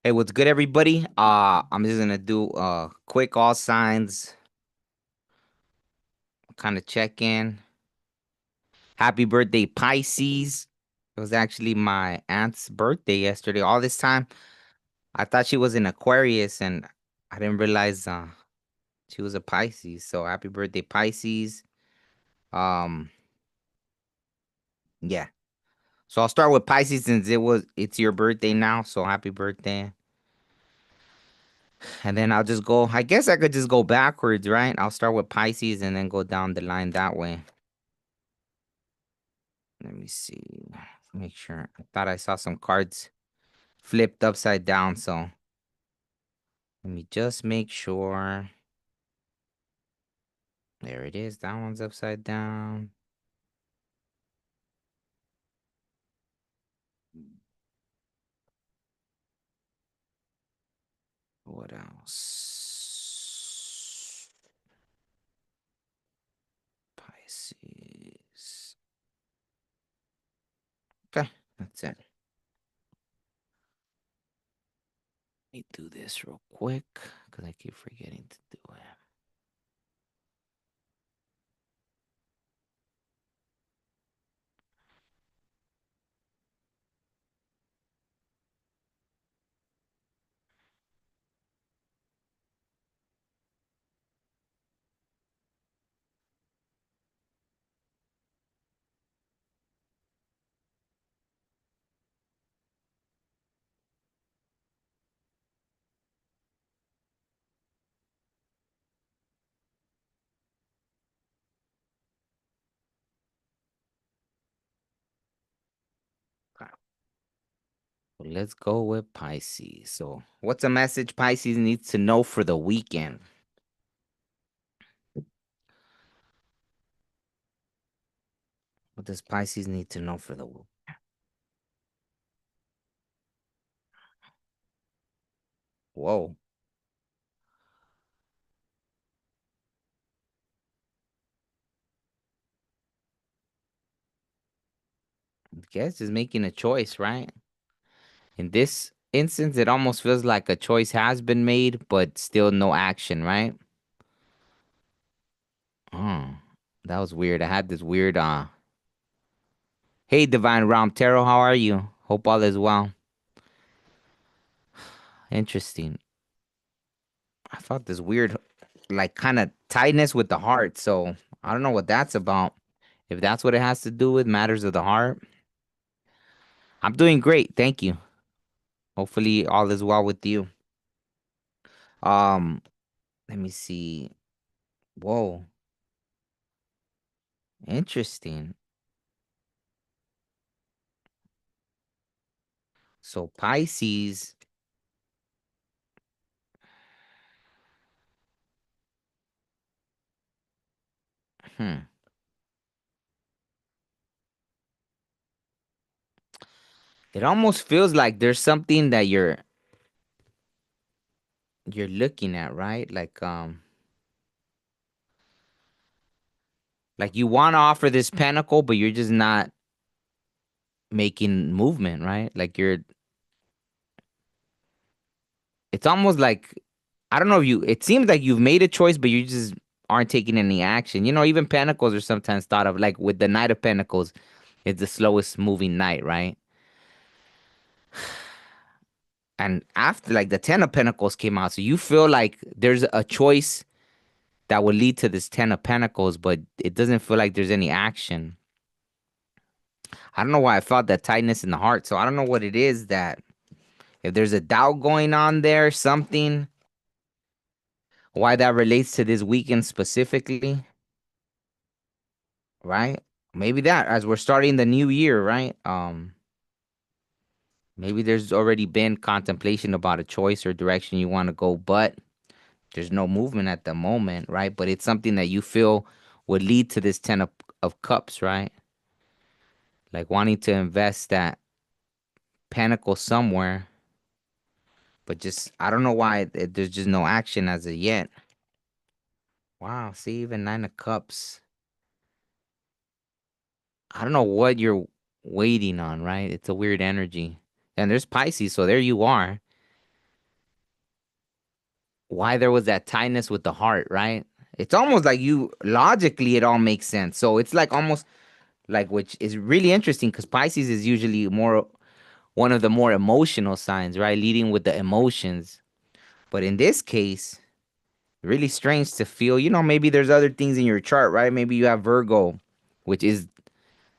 Hey, what's good, everybody? I'm just gonna do quick all signs kind of check in. Happy birthday, Pisces. It was actually my aunt's birthday yesterday. All this time, I thought she was an Aquarius, and I didn't realize she was a Pisces. So happy birthday, Pisces. Um, yeah. So I'll start with Pisces since it's your birthday now. So happy birthday. And then I'll just go. I guess I could just go backwards, right? I'll start with Pisces and then go down the line that way. Let me see. Make sure. I thought I saw some cards flipped upside down, so let me just make sure. There it is. That one's upside down. What else? Pisces. Okay, that's it. Let me do this real quick because I keep forgetting to do it. Okay. Well, let's go with Pisces. So, what's a message Pisces needs to know for the weekend? What does Pisces need to know for the week? Whoa. I guess is making a choice, right? In this instance, it almost feels like a choice has been made, but still no action, right? Oh, that was weird. I had this weird hey Divine Realm Tarot, how are you? Hope all is well. Interesting. I felt this weird like kind of tightness with the heart, so I don't know what that's about. If that's what it has to do with matters of the heart. I'm doing great, thank you. Hopefully all is well with you. Um, let me see. Whoa, interesting. So Pisces, hmm. It almost feels like there's something that you're looking at, right? Like you want to offer this pentacle, but you're just not making movement, right? Like it's almost like I don't know if you it seems like you've made a choice, but you just aren't taking any action. Even pentacles are sometimes thought of like with the Knight of Pentacles, it's the slowest moving knight, right? And after like the Ten of Pentacles came out, so you feel like there's a choice that would lead to this Ten of Pentacles, but it doesn't feel like there's any action. I don't know why I felt that tightness in the heart. So I don't know what it is that if there's a doubt going on there, something, why that relates to this weekend specifically, right? Maybe that as we're starting the new year, right? Maybe there's already been contemplation about a choice or direction you want to go, but there's no movement at the moment, right? But it's something that you feel would lead to this of cups, right? Like wanting to invest that pentacle somewhere, but just I don't know why there's just no action as of yet. Wow, see, even Nine of Cups. I don't know what you're waiting on, right? It's a weird energy. And there's Pisces, so there you are. why there was that tightness with the heart, right? It's almost like you logically it all makes sense. So it's like almost like, which is really interesting because Pisces is usually more one of the more emotional signs, right? Leading with the emotions. But in this case, really strange to feel, maybe there's other things in your chart, right? Maybe you have Virgo, which is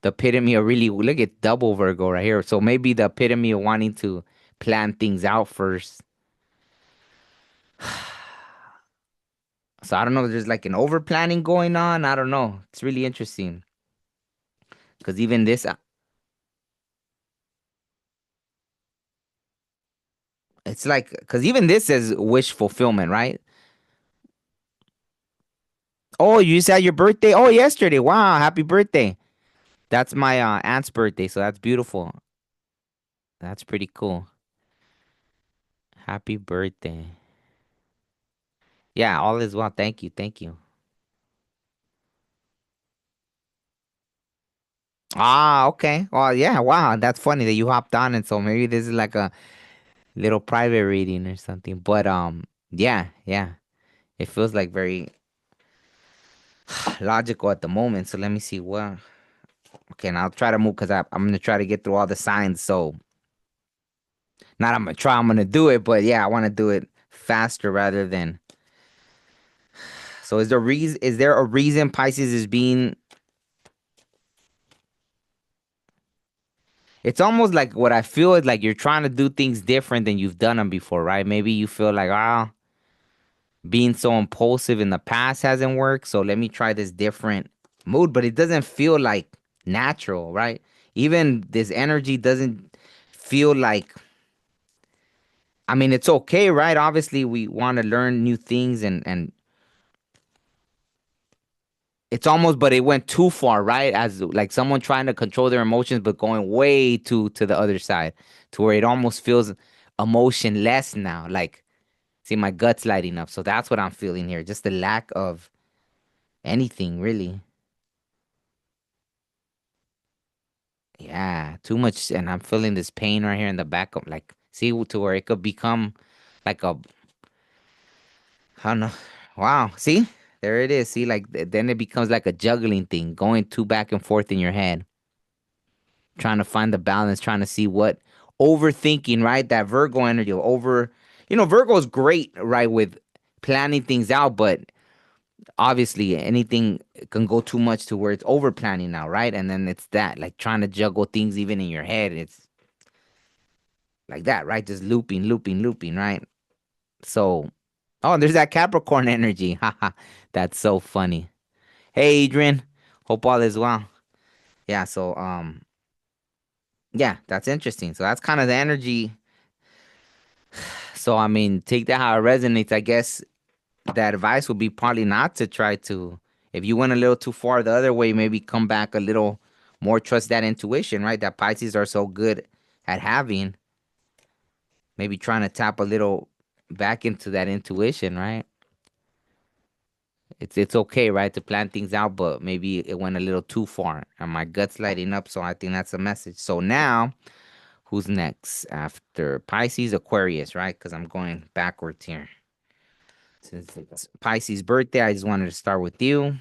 the epitome of really, look at double Virgo right here. So maybe the epitome of wanting to plan things out first. So I don't know if there's like an over planning going on. I don't know. It's really interesting because even this, it's like, because even this says wish fulfillment, right? Oh, you just had your birthday? Oh, yesterday. Wow. Happy birthday. That's my aunt's birthday. So that's beautiful. That's pretty cool. Happy birthday. Yeah, all is well. Thank you. Thank you. Ah, okay. Well, yeah. Wow. That's funny that you hopped on. And so maybe this is like a little private reading or something. But, yeah, yeah. It feels like very logical at the moment. So let me see what. Okay, and I'll try to move because I'm gonna try to get through all the signs. So not I'm gonna try, I'm gonna do it, but yeah, I want to do it faster rather than. So is there a reason Pisces is being? It's almost like what I feel is like you're trying to do things different than you've done them before, right? Maybe you feel like being so impulsive in the past hasn't worked, so let me try this different mood, but it doesn't feel like natural, right? Even this energy doesn't feel like, I mean, it's okay, right? Obviously, we want to learn new things and it's almost, but it went too far, right? As like someone trying to control their emotions, but going way too to the other side, to where it almost feels emotionless now. Like, see, my gut's lighting up. So that's what I'm feeling here. Just the lack of anything, really. Yeah, too much, and I'm feeling this pain right here in the back of like, see, to where it could become like a, I don't know. Wow, see, there it is. See, like then it becomes like a juggling thing, going too back and forth in your head, trying to find the balance, trying to see what overthinking, right? That Virgo energy, Virgo is great, right, with planning things out, but obviously anything can go too much to where it's over planning now, right? And then it's that, like trying to juggle things even in your head. It's like that, right? Just looping, looping, looping, right? So, oh, there's that Capricorn energy. Haha, that's so funny. Hey, Adrian. Hope all is well. Yeah, so yeah, that's interesting. So that's kind of the energy. So I mean, take that how it resonates. I guess that advice would be probably not to try to, if you went a little too far the other way, maybe come back a little more, trust that intuition, right? That Pisces are so good at having. Maybe trying to tap a little back into that intuition, right? It's okay, right, to plan things out, but maybe it went a little too far, and my gut's lighting up. So I think that's a message. So now, who's next after Pisces? Aquarius, right? Because I'm going backwards here. Since it's Pisces' birthday, I just wanted to start with you.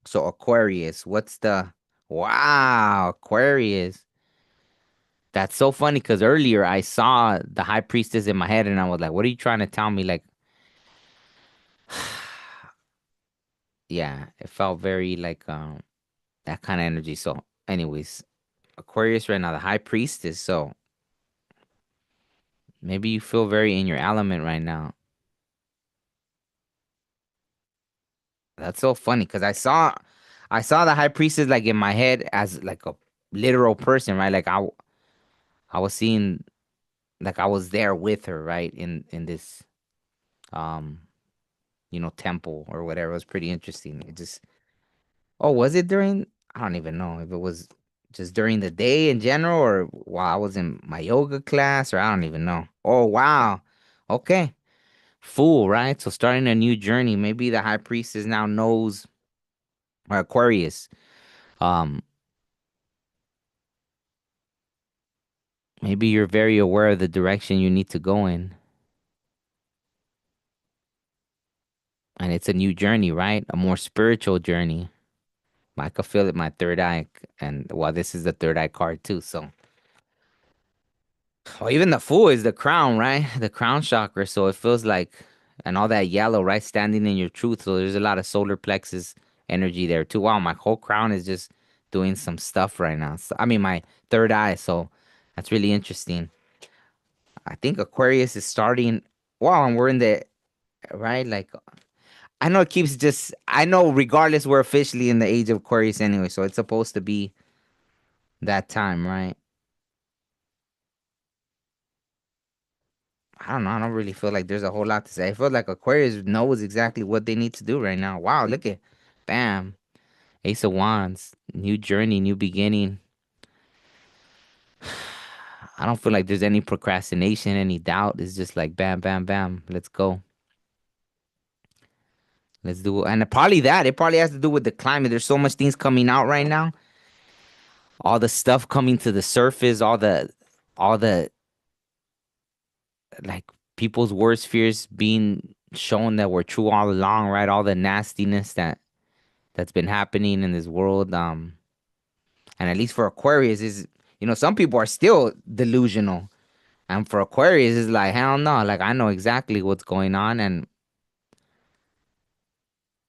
So Aquarius, what's the wow Aquarius? That's so funny because earlier I saw the High Priestess in my head, and I was like, "What are you trying to tell me?" Like, yeah, it felt very like that kind of energy. So, anyways, Aquarius right now, the High Priestess. So maybe you feel very in your element right now. That's so funny because I saw the High Priestess like in my head as like a literal person, right? Like I was seeing, like I was there with her, right, in this um temple or whatever. It was pretty interesting. It just, oh, was it during, I don't even know if it was just during the day in general or while I was in my yoga class, or I don't even know. Oh wow. Okay. Fool, right? So starting a new journey. Maybe the high priestess now knows, or Aquarius. Um, maybe you're very aware of the direction you need to go in. and it's a new journey, right? A more spiritual journey. I could feel it, my third eye, and well, this is the third eye card too. So, well, even the Fool is the crown, right? The crown chakra. So it feels like, and all that yellow, right, standing in your truth. So there's a lot of solar plexus energy there too. Wow, my whole crown is just doing some stuff right now. So, I mean, my third eye. So that's really interesting. I think Aquarius is starting. Wow, and we're in the right. Like I know it keeps just. I know regardless, we're officially in the age of Aquarius anyway. So it's supposed to be that time, right? I don't know. I don't really feel like there's a whole lot to say. I feel like Aquarius knows exactly what they need to do right now. Wow, look at, bam, Ace of Wands, new journey, new beginning. I don't feel like there's any procrastination, any doubt. It's just like bam, bam, bam. Let's go. Let's do it. And probably that. It probably has to do with the climate. There's so much things coming out right now. All the stuff coming to the surface. All the like people's worst fears being shown that were true all along. Right. All the nastiness that's been happening in this world. And at least for Aquarius is, some people are still delusional. And for Aquarius it's like, hell no, like I know exactly what's going on, and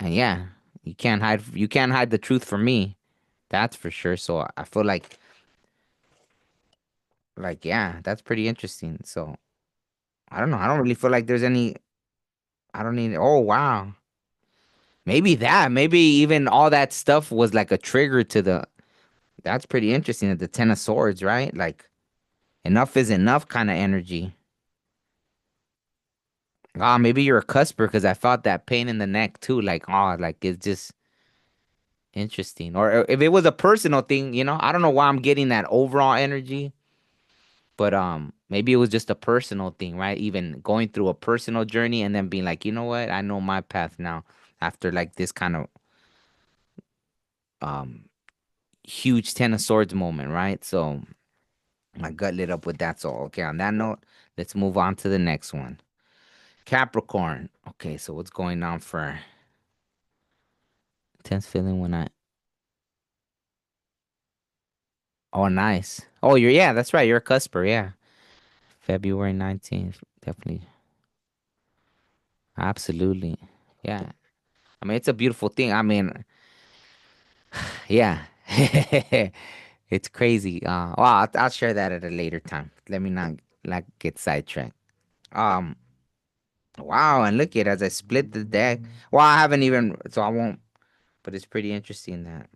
yeah, you can't hide the truth from me. That's for sure. So I feel like yeah, that's pretty interesting. So I don't know. I don't really feel like there's any I don't need oh wow. Maybe even all that stuff was like a trigger to the that's pretty interesting at the Ten of Swords, right? Like enough is enough kind of energy. Ah, maybe you're a cusper because I felt that pain in the neck too. Like, oh, like it's just interesting. Or if it was a personal thing, I don't know why I'm getting that overall energy, but maybe it was just a personal thing, right? Even going through a personal journey and then being like, you know what? I know my path now after like this kind of um huge Ten of Swords moment, right? So my gut lit up with that. So okay, on that note, let's move on to the next one. Capricorn. Okay, so what's going on for tense feeling when I Oh, nice. Oh, yeah, that's right. You're a cusper, yeah. February 19th. Definitely. Absolutely. Yeah. I mean, it's a beautiful thing. I mean, yeah. It's crazy. Well, I'll share that at a later time. Let me not like get sidetracked. Um, wow, and look at as I split the deck. Well, I haven't even, so I won't, but it's pretty interesting that.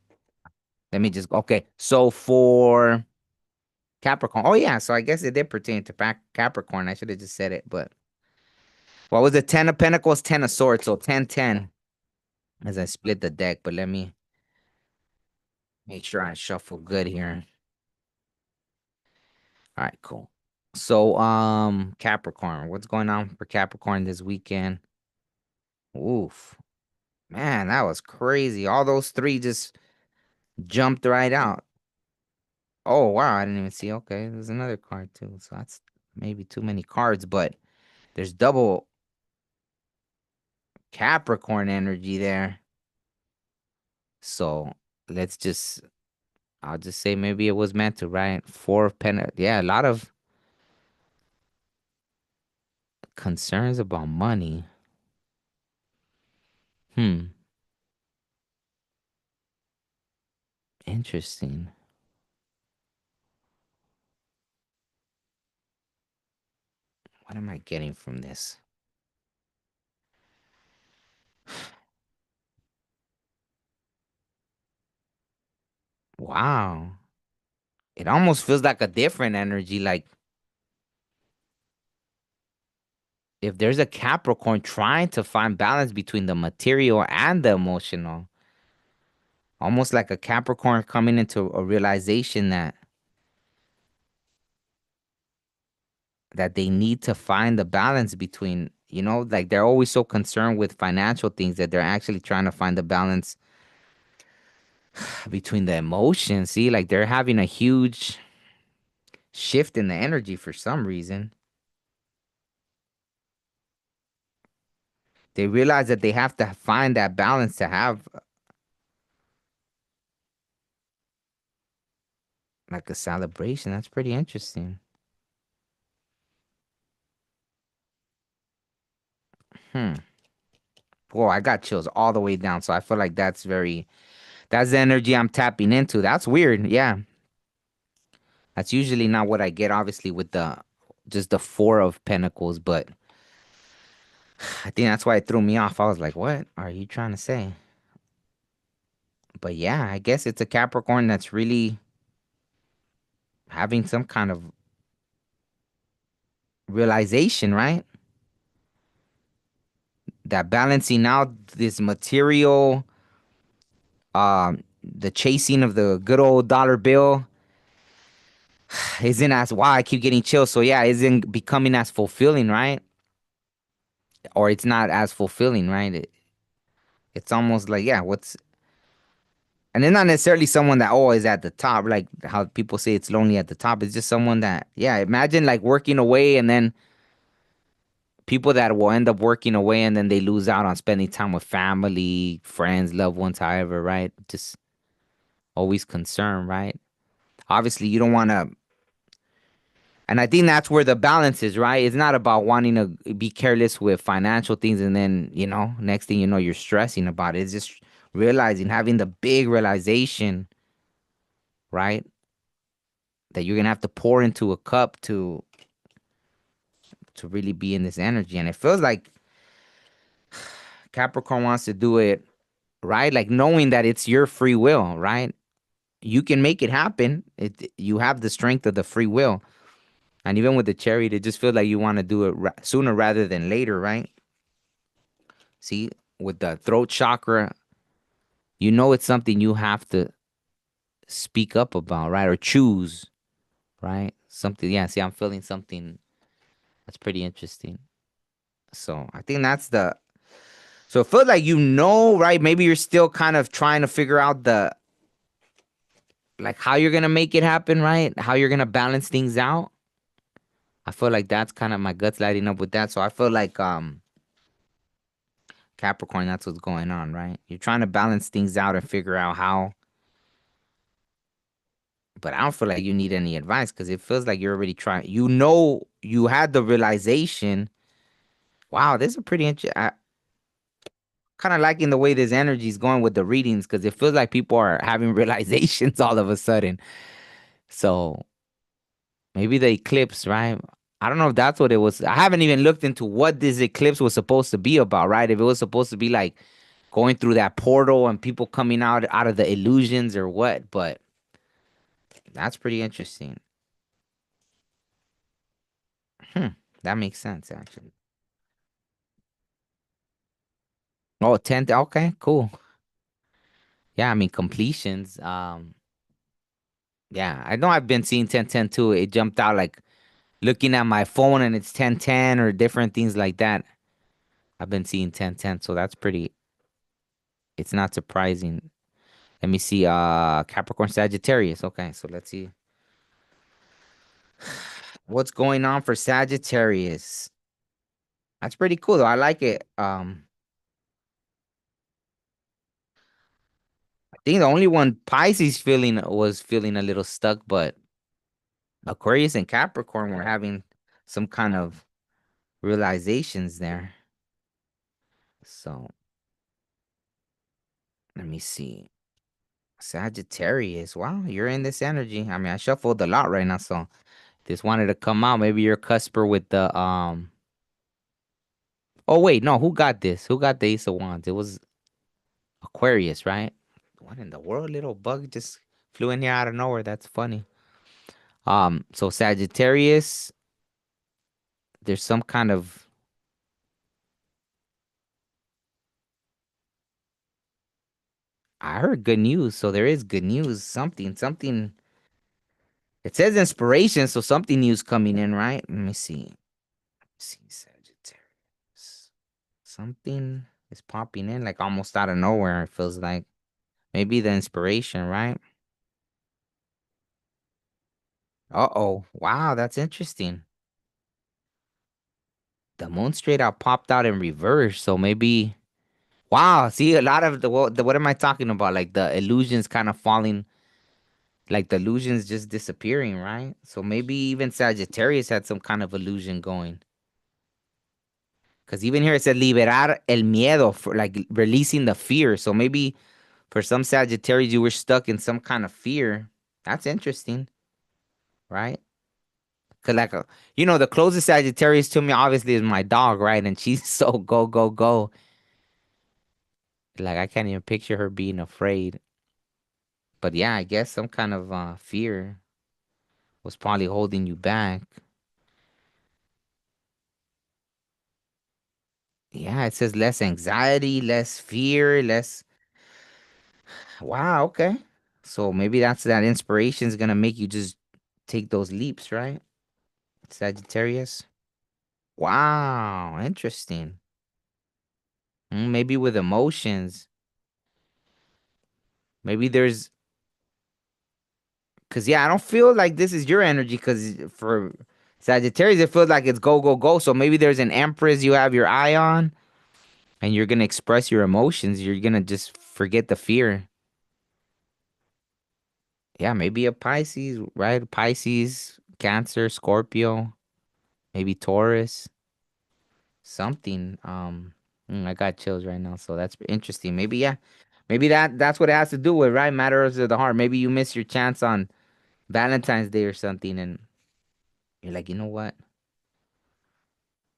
Let me just okay. So for Capricorn, oh yeah, so I guess it did pertain to Capricorn. I should have just said it, but what was it? Ten of Pentacles, Ten of Swords. So 10-10 as I split the deck. But let me make sure I shuffle good here. All right, cool. So, Capricorn, what's going on for Capricorn this weekend? Oof, man, that was crazy. All those three just jumped right out. Oh, wow, I didn't even see. Okay, there's another card too. So that's maybe too many cards, but there's double Capricorn energy there. So let's just I'll just say maybe it was meant to, right? Four of Pentacles. Yeah, a lot of concerns about money. Hmm, interesting. What am I getting from this? Wow. It almost feels like a different energy. Like if there's a Capricorn trying to find balance between the material and the emotional, almost like a Capricorn coming into a realization that they need to find the balance between, like they're always so concerned with financial things that they're actually trying to find the balance between the emotions. See, like they're having a huge shift in the energy for some reason. They realize that they have to find that balance to have like a celebration. That's pretty interesting. Hmm. Whoa, I got chills all the way down. So I feel like that's the energy I'm tapping into. That's weird. Yeah. That's usually not what I get, obviously, with the just the four of pentacles, but I think that's why it threw me off. I was like, what are you trying to say? But yeah, I guess it's a Capricorn that's really having some kind of realization, right? That balancing out this material, the chasing of the good old dollar bill isn't as wow, I keep getting chills. So yeah, isn't becoming as fulfilling, right? Or it's not as fulfilling, right? It's almost like, yeah, what's and it's not necessarily someone that always at the top, like how people say it's lonely at the top. It's just someone that, yeah, imagine like working away and then people that will end up working away and then they lose out on spending time with family, friends, loved ones, however, right? Just always concerned, right? Obviously, you don't want to, and I think that's where the balance is, right? It's not about wanting to be careless with financial things and then, next thing you know, you're stressing about it. It's just realizing, having the big realization, right? That you're gonna have to pour into a cup to really be in this energy. And it feels like Capricorn wants to do it right, like knowing that it's your free will, right? You can make it happen. You have the strength of the free will. And even with the chariot, it just feels like you want to do it sooner rather than later, right? See, with the throat chakra, you know it's something you have to speak up about, right? Or choose, right? Something, yeah. See, I'm feeling something that's pretty interesting. So I think so it feels like right? Maybe you're still kind of trying to figure out like how you're gonna make it happen, right? How you're gonna balance things out. I feel like that's kind of my guts lighting up with that. So I feel like Capricorn, that's what's going on, right? You're trying to balance things out and figure out how, but I don't feel like you need any advice because it feels like you're already trying. You had the realization. Wow, this is a pretty interesting. Kind of liking the way this energy is going with the readings because it feels like people are having realizations all of a sudden. So maybe the eclipse, right? I don't know if that's what it was. I haven't even looked into what this eclipse was supposed to be about, right? If it was supposed to be like going through that portal and people coming out of the illusions or what, but that's pretty interesting. Hmm, that makes sense actually. Oh, 10th. Okay, cool. Yeah, I mean completions. Yeah, I know I've been seeing 1010 too. It jumped out like looking at my phone and it's 1010 or different things like that. I've been seeing 1010, so that's pretty it's not surprising. Let me see. Capricorn Sagittarius. Okay, so let's see what's going on for Sagittarius. That's pretty cool though. I like it. I think the only one Pisces feeling a little stuck, but Aquarius and Capricorn were having some kind of realizations there. So let me see. Sagittarius. Wow, you're in this energy. I mean, I shuffled a lot right now, so this wanted to come out. Maybe you're Cusper with the oh wait, no, who got this? Who got the Ace of Wands? It was Aquarius, right? What in the world? Little bug just flew in here out of nowhere. That's funny. So Sagittarius, there's some kind of I heard good news, so there is good news. Something. It says inspiration, so something new's coming in, right? Let me see. See Sagittarius. Something is popping in, like almost out of nowhere. It feels like maybe the inspiration, right? Uh-oh. Wow, that's interesting. The moon straight out popped out in reverse. So maybe, wow. See, a lot of what am I talking about? Like the illusions kind of falling, like the illusions just disappearing, right? So maybe even Sagittarius had some kind of illusion going. Because even here it said liberar el miedo, for like releasing the fear. So maybe for some Sagittarius, you were stuck in some kind of fear. That's interesting, right? Cause like the closest Sagittarius to me obviously is my dog, right? And she's so go go go. Like I can't even picture her being afraid. But yeah, I guess some kind of fear was probably holding you back. Yeah, it says less anxiety, less fear, less. Wow, okay. So maybe that inspiration is gonna make you just take those leaps, right? Sagittarius. Wow, interesting. Maybe with emotions. Maybe there's Cause yeah, I don't feel like this is your energy. Cause for Sagittarius, it feels like it's go go go. So maybe there's an Empress you have your eye on, and you're gonna express your emotions. You're gonna just forget the fear. Yeah, maybe a Pisces, right? Pisces, Cancer, Scorpio, maybe Taurus, something. I got chills right now, so that's interesting. Maybe yeah, maybe that's what it has to do with, right? Matters of the heart. Maybe you miss your chance on Valentine's Day or something, and you're like, you know what?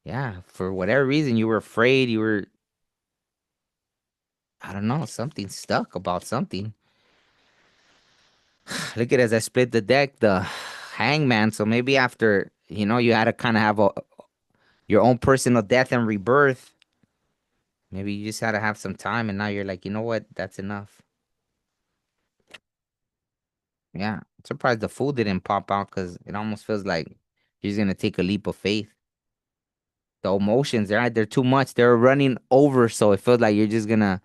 Yeah, for whatever reason, you were afraid. You were, I don't know, something stuck about something. Look at as I split the deck, the hangman. So maybe after, you had to kind of have your own personal death and rebirth. Maybe you just had to have some time, and now you're like, you know what? That's enough. Yeah, I'm surprised the fool didn't pop out because it almost feels like you're just gonna take a leap of faith. The emotions, right? They're too much. They're running over, so it feels like you're just gonna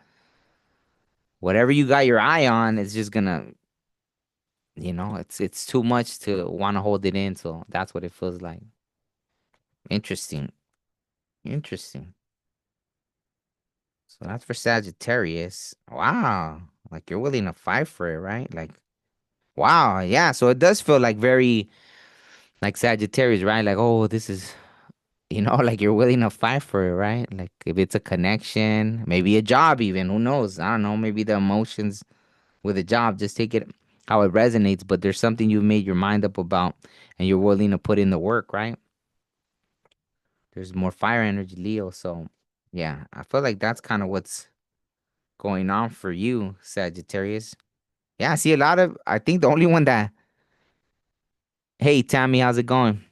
whatever you got your eye on is just gonna it's too much to want to hold it in, so that's what it feels like. Interesting. Interesting. So that's for Sagittarius. Wow. Like you're willing to fight for it, right? Like wow, yeah. So it does feel like very like Sagittarius, right? Like, oh, this is like you're willing to fight for it, right? Like if it's a connection, maybe a job even, who knows? I don't know, maybe the emotions with a job, just take it how it resonates, but there's something you've made your mind up about and you're willing to put in the work, right? There's more fire energy, Leo. So, yeah, I feel like that's kind of what's going on for you, Sagittarius. Yeah, I see a lot of, I think the only one that, hey, Tammy, how's it going?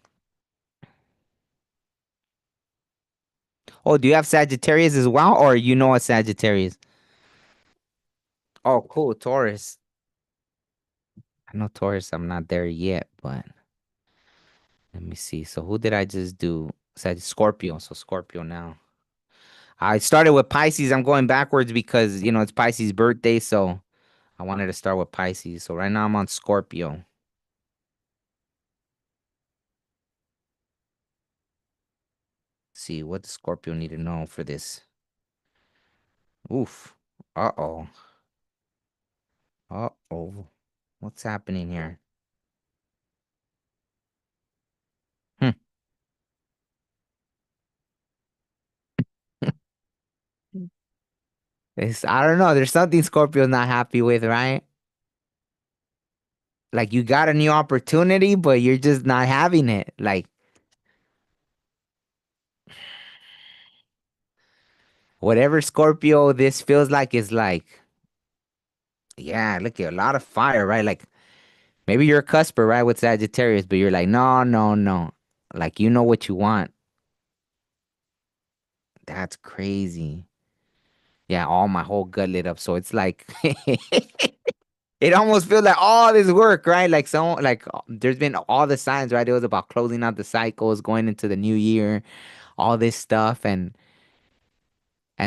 Oh, do you have Sagittarius as well, or you know a Sagittarius? Oh, cool, Taurus. I know Taurus, I'm not there yet, but let me see. So, who did I just do? Scorpio. So, Scorpio now. I started with Pisces. I'm going backwards because, it's Pisces' birthday. So, I wanted to start with Pisces. So, right now I'm on Scorpio. See, what does Scorpio need to know for this? Oof. Uh-oh. Uh-oh. What's happening here? Hmm. I don't know. There's something Scorpio's not happy with, right? Like you got a new opportunity, but you're just not having it. Like whatever Scorpio this feels like is like, yeah, look at a lot of fire, right? Like maybe you're a cusper, right, with Sagittarius, but you're like, no, no, no. Like you know what you want. That's crazy. Yeah, all my whole gut lit up. So it's like it almost feels like all this work, right? Like there's been all the signs, right? It was about closing out the cycles, going into the new year, all this stuff, and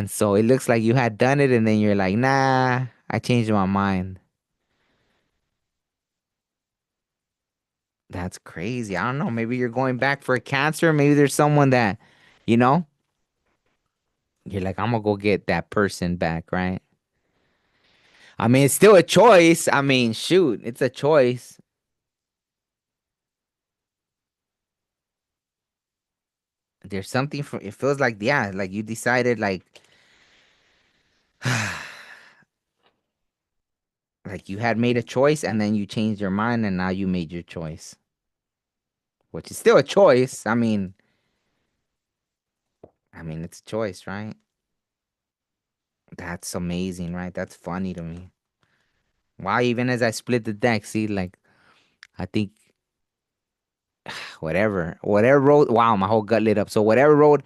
so it looks like you had done it, and then you're like, nah, I changed my mind. That's crazy. I don't know. Maybe you're going back for a Cancer. Maybe there's someone that You know, you're like, I'm gonna go get that person back, right? I mean, it's still a choice. I mean, shoot, it's a choice. There's something from it feels like, yeah, like you decided like you had made a choice and then you changed your mind and now you made your choice, which is still a choice. I mean, it's a choice, right? That's amazing, right? That's funny to me. Wow, even as I split the deck, see, like I think whatever road. Wow, my whole gut lit up. So whatever road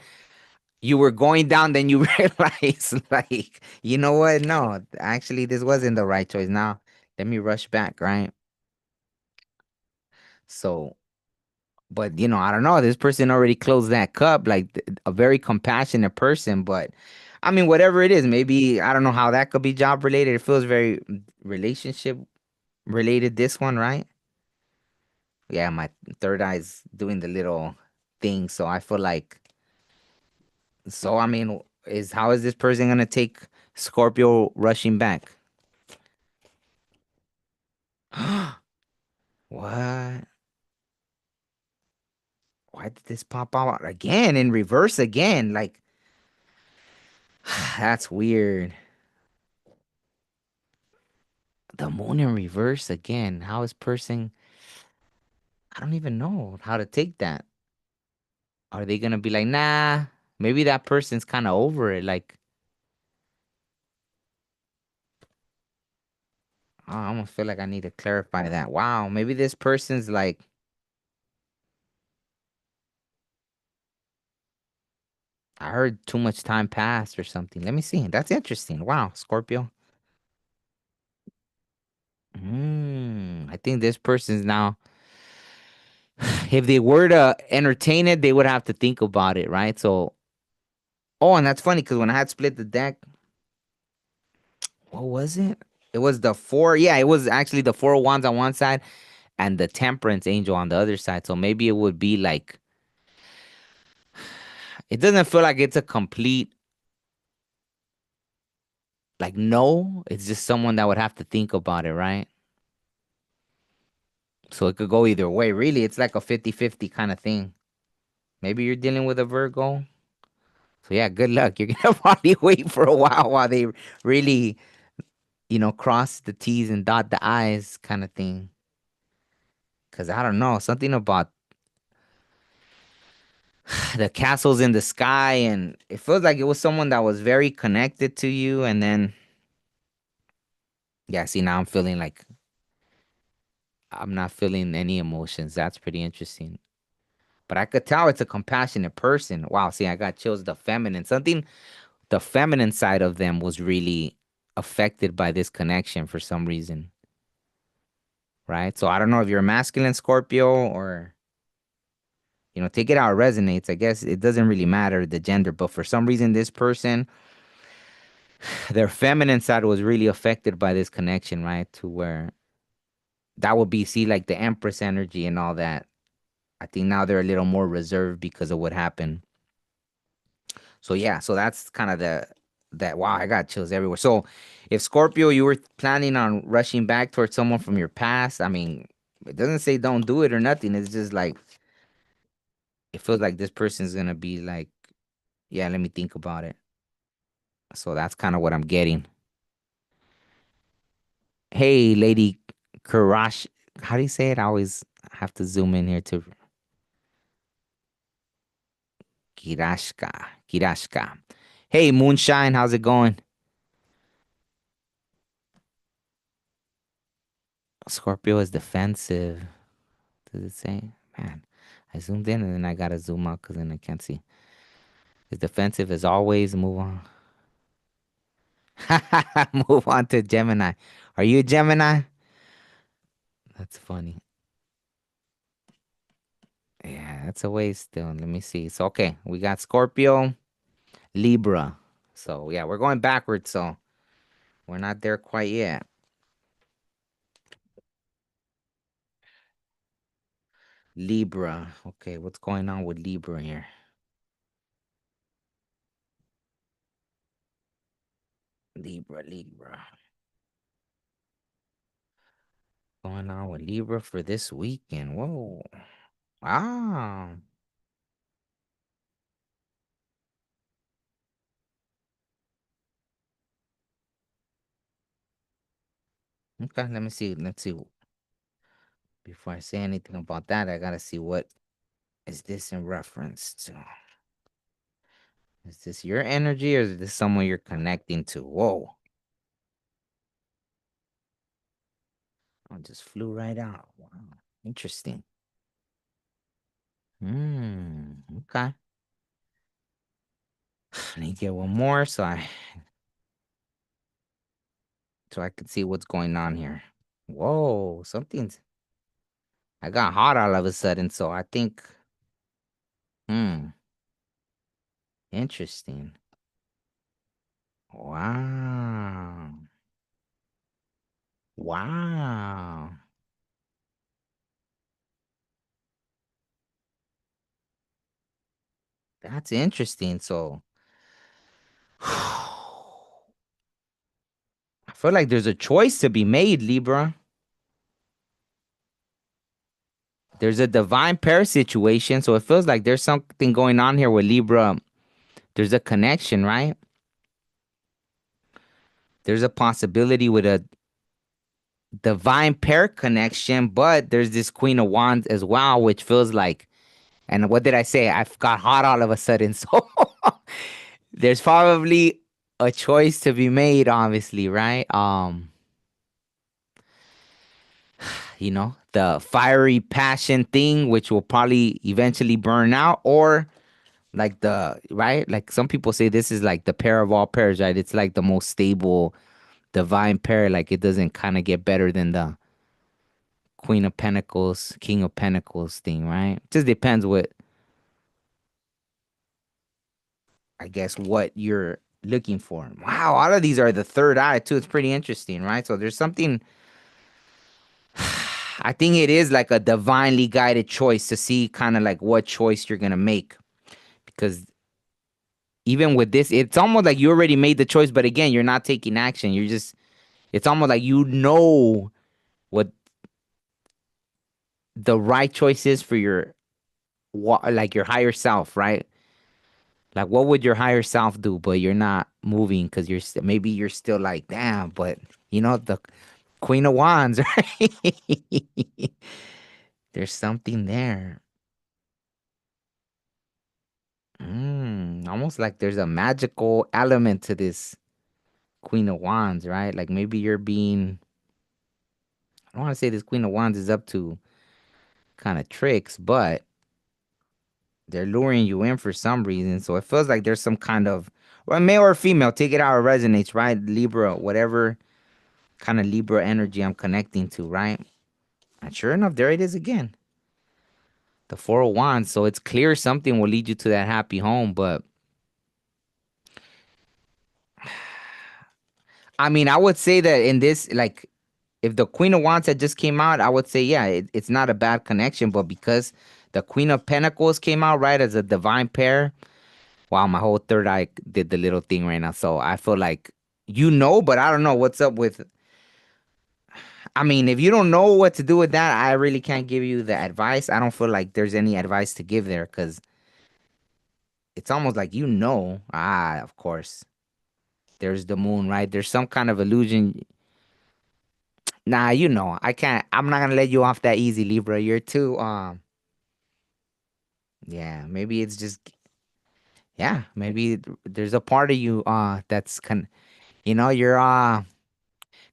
you were going down, then you realize, like, you know what? No, actually, this wasn't the right choice. Now, let me rush back, right? So, but I don't know. This person already closed that cup, like a very compassionate person. But I mean, whatever it is, maybe I don't know how that could be job related. It feels very relationship related. This one, right? Yeah, my third eye's doing the little thing, so I feel like. So I mean, is how is this person gonna take Scorpio rushing back? What? Why did this pop out again in reverse again? Like, that's weird. The moon in reverse again. How is person? I don't even know how to take that. Are they gonna be like, nah? Maybe that person's kind of over it. Like, oh, I almost feel like I need to clarify that. Wow, maybe this person's like, I heard too much time passed or something. Let me see. That's interesting. Wow, Scorpio. I think this person's now, if they were to entertain it, they would have to think about it, right? So, oh, and that's funny because when I had split the deck, what was it? It was the four. Yeah, it was actually the four of wands on one side and the temperance angel on the other side. So maybe it would be like, it doesn't feel like it's a complete, like, no. It's just someone that would have to think about it, right? So it could go either way. Really, it's like a 50-50 kind of thing. Maybe you're dealing with a Virgo. So yeah, good luck. You're gonna probably wait for a while they really, cross the T's and dot the I's kind of thing. Cause I don't know, something about the castles in the sky, and it feels like it was someone that was very connected to you, and then yeah, see now I'm feeling like I'm not feeling any emotions. That's pretty interesting. But I could tell it's a compassionate person. Wow, see, I got chills. The feminine, something, the feminine side of them was really affected by this connection for some reason, right? So I don't know if you're a masculine Scorpio or, take it how it resonates. I guess it doesn't really matter the gender, but for some reason, this person, their feminine side was really affected by this connection, right? To where that would be, see, like the Empress energy and all that. I think now they're a little more reserved because of what happened. So yeah, so that's kind of that. Wow, I got chills everywhere. So if Scorpio, you were planning on rushing back towards someone from your past, I mean, it doesn't say don't do it or nothing. It's just like it feels like this person's gonna be like, yeah, let me think about it. So that's kind of what I'm getting. Hey, Lady Karash, how do you say it? I always have to zoom in here to Kirashka. Kirashka. Hey, Moonshine, how's it going? Scorpio is defensive. Does it say? Man, I zoomed in and then I gotta zoom out because then I can't see. Is defensive as always. Move on. Move on to Gemini. Are you a Gemini? That's funny. Yeah, that's a ways still. Let me see. So okay, we got Scorpio, Libra. So yeah, we're going backwards. So we're not there quite yet. Libra. Okay, what's going on with Libra here? Libra, Libra. Going on with Libra for this weekend. Whoa. Ah. Okay, let me see. Let's see. Before I say anything about that, I gotta see what is this in reference to. Is this your energy or is this someone you're connecting to? Whoa. I just flew right out. Wow. Interesting. Okay. Let me get one more so I can see what's going on here. Whoa, something's I got hot all of a sudden, so I think hmm, interesting. Wow. Wow. That's interesting. So I feel like there's a choice to be made, Libra. There's a divine pair situation, so it feels like there's something going on here with Libra. There's a connection, right? There's a possibility with a divine pair connection, but there's this Queen of Wands as well, which feels like, and what did I say? I've got hot all of a sudden. So there's probably a choice to be made, obviously, right? The fiery passion thing, which will probably eventually burn out, or like right? Like some people say this is like the pair of all pairs, right? It's like the most stable divine pair. Like it doesn't kind of get better than the Queen of Pentacles, King of Pentacles thing, right? Just depends what I guess what you're looking for. Wow, all of these are the third eye too. It's pretty interesting, right? So there's something I think it is like a divinely guided choice to see kind of like what choice you're gonna make. Because even with this, it's almost like you already made the choice, but again, you're not taking action. It's almost like you know what the right choice is for like your higher self, right? Like, what would your higher self do? But you're not moving because maybe you're still like, damn. But the Queen of Wands, right? There's something there. Almost like there's a magical element to this Queen of Wands, right? Like maybe you're being. I don't want to say this Queen of Wands is up to kind of tricks, but they're luring you in for some reason. So it feels like there's some kind of, well, male or female, take it how it resonates, right? Libra, whatever kind of Libra energy I'm connecting to, right? And sure enough, there it is again. The Four of Wands. So it's clear something will lead you to that happy home. But I mean, I would say that in this, like, if the Queen of Wands had just came out, I would say, yeah, it's not a bad connection. But because the Queen of Pentacles came out, right, as a divine pair, wow, my whole third eye did the little thing right now. So I feel like but I don't know what's up with. I mean, if you don't know what to do with that, I really can't give you the advice. I don't feel like there's any advice to give there because it's almost like of course, there's the moon, right? There's some kind of illusion. Nah, I can't. I'm not gonna let you off that easy, Libra. You're too. Yeah, maybe it's just. Yeah, maybe there's a part of you that's you're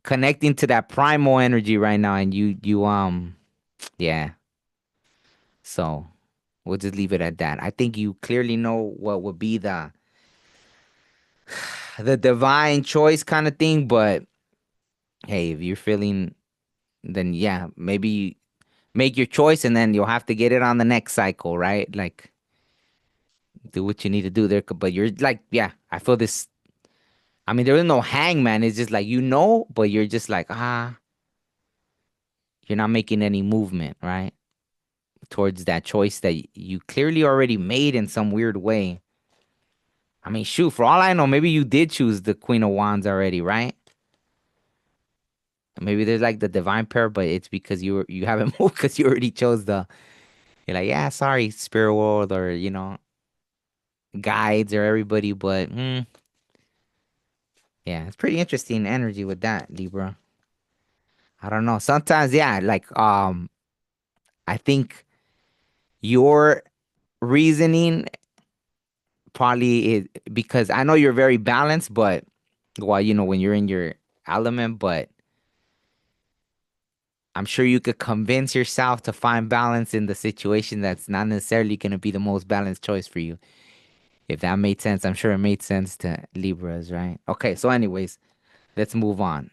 connecting to that primal energy right now, and yeah. So we'll just leave it at that. I think you clearly know what would be the divine choice kind of thing, but hey, if you're feeling, then yeah, maybe make your choice, and then you'll have to get it on the next cycle, right? Like do what you need to do there. But you're like, yeah, I feel this. I mean, there is no hangman. It's just like but you're just like you're not making any movement, right? Towards that choice that you clearly already made in some weird way. I mean, shoot, for all I know, maybe you did choose the Queen of Wands already, right? Maybe there's like the divine pair, but it's because you haven't moved because you already chose the. You're like, yeah, sorry, spirit world, or guides or everybody, but yeah, it's pretty interesting energy with that Libra. I don't know. Sometimes, yeah, like I think your reasoning probably is because I know you're very balanced, but well, when you're in your element, but I'm sure you could convince yourself to find balance in the situation that's not necessarily going to be the most balanced choice for you. If that made sense, I'm sure it made sense to Libras, right? Okay, so anyways, let's move on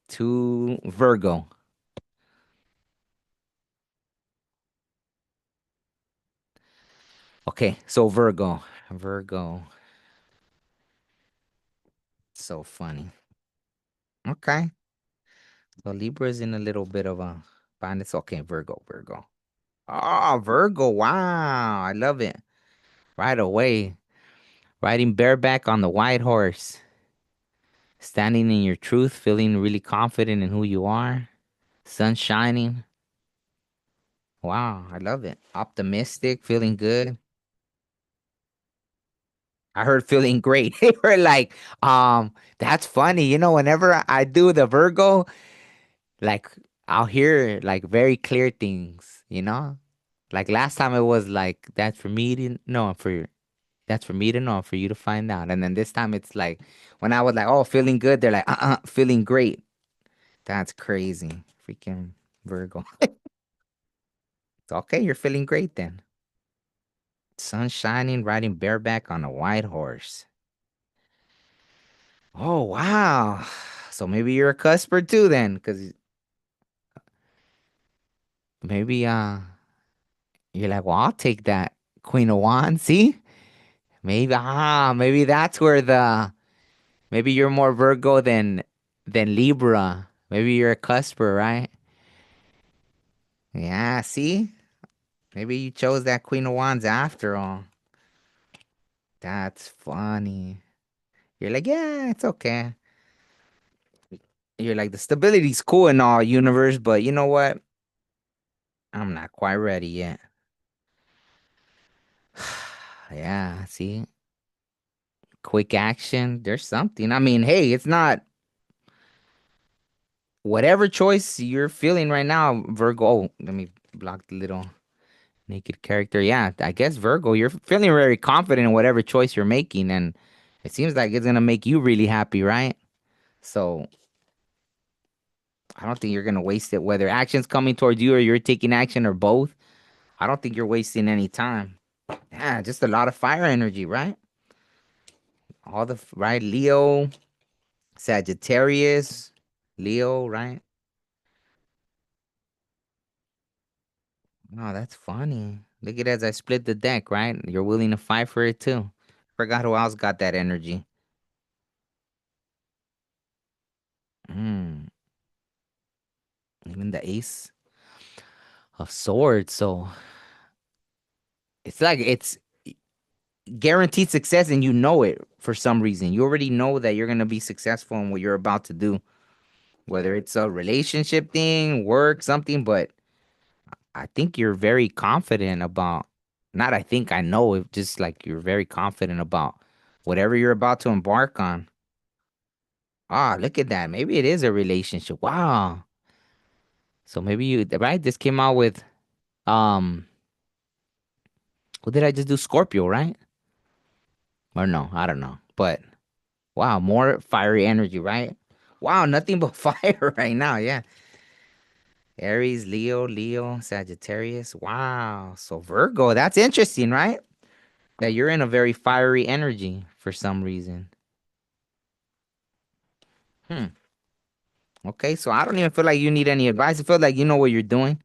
to Virgo. Okay, so Virgo. Virgo. So funny. Okay. So Libra's in a little bit of a bind. It's okay, Virgo, Virgo. Oh, Virgo. Wow. I love it. Right away. Riding bareback on the white horse. Standing in your truth, feeling really confident in who you are. Sun shining. Wow, I love it. Optimistic, feeling good. I heard feeling great. They were like, that's funny. Whenever I do the Virgo, like I'll hear like very clear things. Like last time it was like that's for me to know for that's for me to know for you to find out. And then this time it's like when I was like, oh, feeling good, they're like, feeling great. That's crazy. Freaking Virgo. It's okay, you're feeling great then. Sun shining, riding bareback on a white horse. Oh wow. So maybe you're a cusper too then, because maybe you're like, well, I'll take that Queen of Wands. See? Maybe that's where the maybe you're more Virgo than Libra. Maybe you're a cusper, right? Yeah, see? Maybe you chose that Queen of Wands after all. That's funny. You're like, yeah, it's okay. You're like, the stability's cool in all universe, but you know what? I'm not quite ready yet. Yeah, see? Quick action. There's something. I mean, hey, it's not whatever choice you're feeling right now, Virgo. Oh, let me block the little naked character. Yeah, I guess Virgo, you're feeling very confident in whatever choice you're making, and it seems like it's gonna make you really happy, right? So I don't think you're gonna waste it, whether action's coming towards you or you're taking action or both. I don't think you're wasting any time. Yeah, just a lot of fire energy, right? Right, Leo, Sagittarius, Leo, right? Oh, that's funny. Look at as I split the deck, right? You're willing to fight for it too. Forgot who else got that energy. Mm, even the Ace of Swords. So it's like it's guaranteed success, and you know it for some reason. You already know that you're gonna be successful in what you're about to do, whether it's a relationship thing, work, something. But I think you're very confident about. Not, I think I know it. Just like you're very confident about whatever you're about to embark on. Ah, look at that. Maybe it is a relationship. Wow. So maybe you right? This came out with um what did I just do? Scorpio, right? Or no, I don't know. But wow, more fiery energy, right? Wow, nothing but fire right now. Yeah. Aries, Leo, Sagittarius. Wow. So Virgo, that's interesting, right? That you're in a very fiery energy for some reason. Hmm. Okay, so I don't even feel like you need any advice. I feel like you know what you're doing.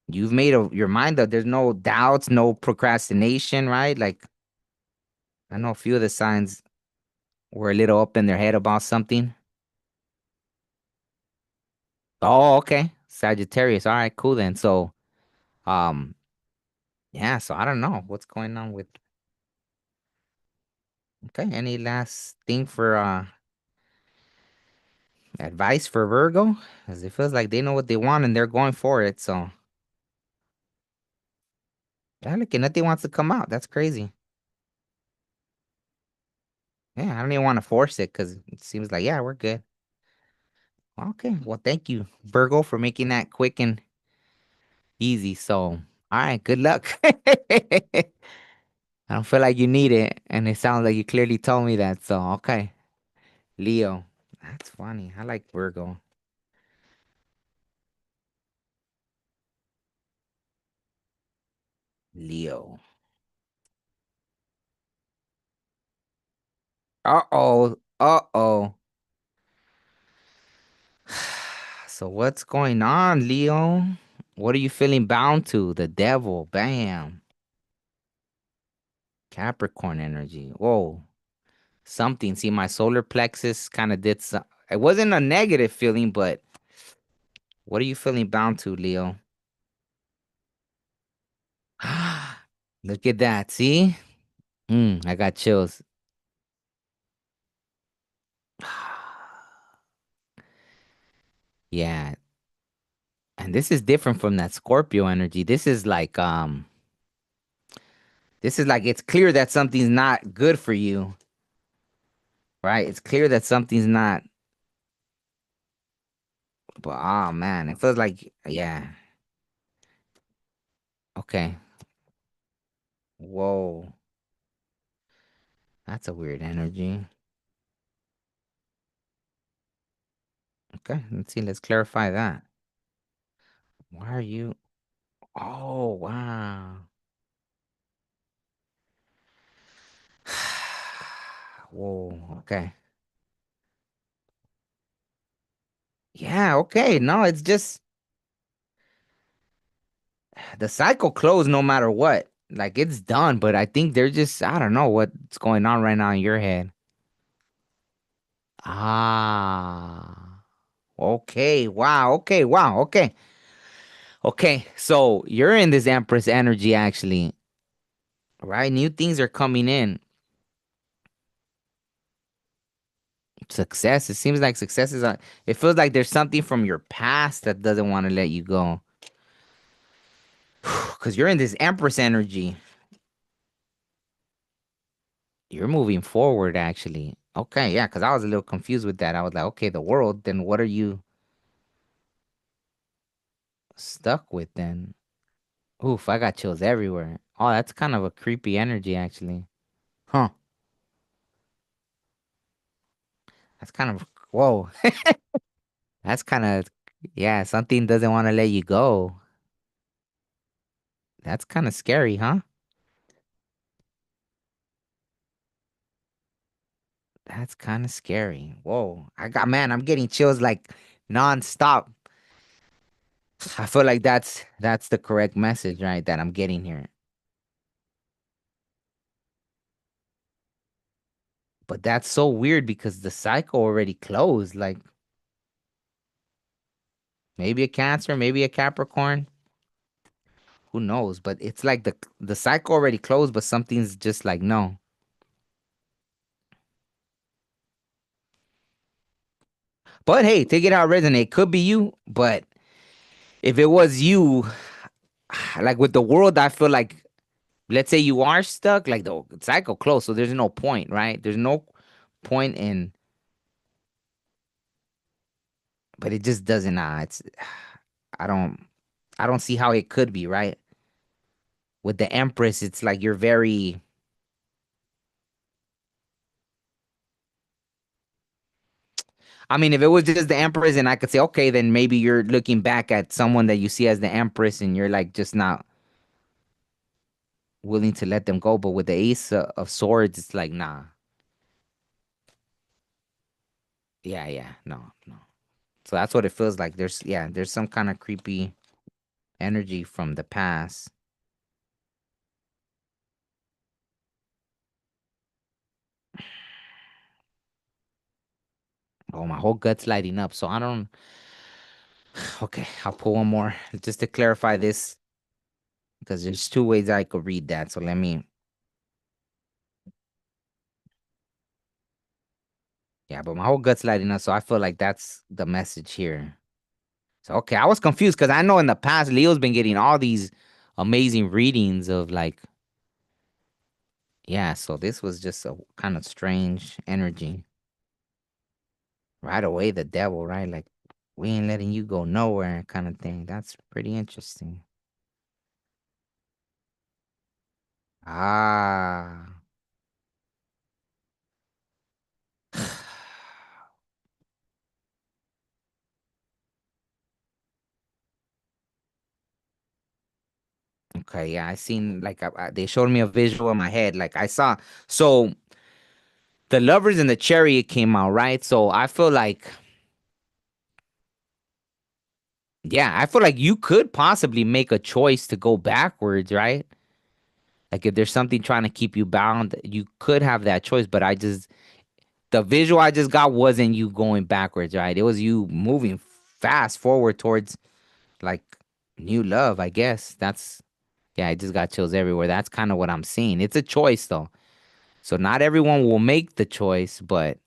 You've made your mind up. There's no doubts, no procrastination, right? Like I know a few of the signs were a little up in their head about something. Oh, okay. Sagittarius. All right, cool then. So, um, Yeah, so I don't know what's going on with. Okay, any last thing for advice for Virgo? Because it feels like they know what they want and they're going for it. So yeah, look, and nothing wants to come out. That's crazy. Yeah, I don't even want to force it because it seems like, yeah, we're good. Okay, well, thank you, Virgo, for making that quick and easy. So, all right, good luck. I don't feel like you need it, and it sounds like you clearly told me that. So, okay, Leo. That's funny. I like Virgo. Leo. Uh-oh. Uh-oh. So what's going on, Leo? What are you feeling bound to? The devil. Bam. Capricorn energy. Whoa. Something. See, my solar plexus kind of did some. It wasn't a negative feeling, but what are you feeling bound to, Leo? Look at that. See? I got chills. Yeah. And this is different from that Scorpio energy. This is like it's clear that something's not good for you, right? It's clear that something's not, but oh man, it feels like yeah. Okay. Whoa. That's a weird energy. Okay, let's see. Let's clarify that. Why are you? Oh, wow. Whoa. Okay. Yeah, okay. No, it's just the cycle closed no matter what. Like it's done, but I think they're just I don't know what's going on right now in your head. Ah. Okay. Wow. Okay. Wow. Okay. Okay. So you're in this Empress energy actually, right? New things are coming in. Success. It seems like success is it feels like there's something from your past that doesn't want to let you go. Cause you're in this Empress energy. You're moving forward actually. Okay, yeah, cause I was a little confused with that. I was like, okay, the world, then what are you stuck with then? Oof, I got chills everywhere. Oh, that's kind of a creepy energy actually. Huh. That's kind of whoa. That's kind of yeah, something doesn't want to let you go. That's kind of scary, huh? That's kind of scary. Whoa. I'm getting chills like nonstop. I feel like that's the correct message, right? That I'm getting here. But that's so weird because the cycle already closed. Like maybe a Cancer, maybe a Capricorn. Who knows? But it's like the cycle already closed, but something's just like no. But hey, take it how it resonate. Could be you, but if it was you, like with the world, I feel like let's say you are stuck, like the cycle closed, so there's no point, right? There's no point in, but it just doesn't. It's I don't I don't see how it could be, right? With the Empress, it's like you're very. I mean, if it was just the Empress, and I could say, okay, then maybe you're looking back at someone that you see as the Empress, and you're like just not willing to let them go. But with the Ace of Swords, it's like, nah, yeah, yeah, no, no. So that's what it feels like. There's some kind of creepy energy from the past. Oh, my whole gut's lighting up. So I don't. Okay, I'll pull one more just to clarify this. because there's two ways I could read that. So let me. Yeah, but my whole gut's lighting up, so I feel like that's the message here. So okay, I was confused because I know in the past Leo's been getting all these amazing readings of like, yeah. So this was just a kind of strange energy. Right away, the devil, right? Like we ain't letting you go nowhere, kind of thing. That's pretty interesting. Ah. Okay, yeah, I seen like they showed me a visual in my head. Like I saw, so the lovers and the chariot came out, right? So I feel like, yeah, I feel like you could possibly make a choice to go backwards, right? Like if there's something trying to keep you bound, you could have that choice. But the visual I just got wasn't you going backwards, right? It was you moving fast forward towards like new love, I guess. Yeah, I just got chills everywhere. That's kind of what I'm seeing. It's a choice though. So not everyone will make the choice, but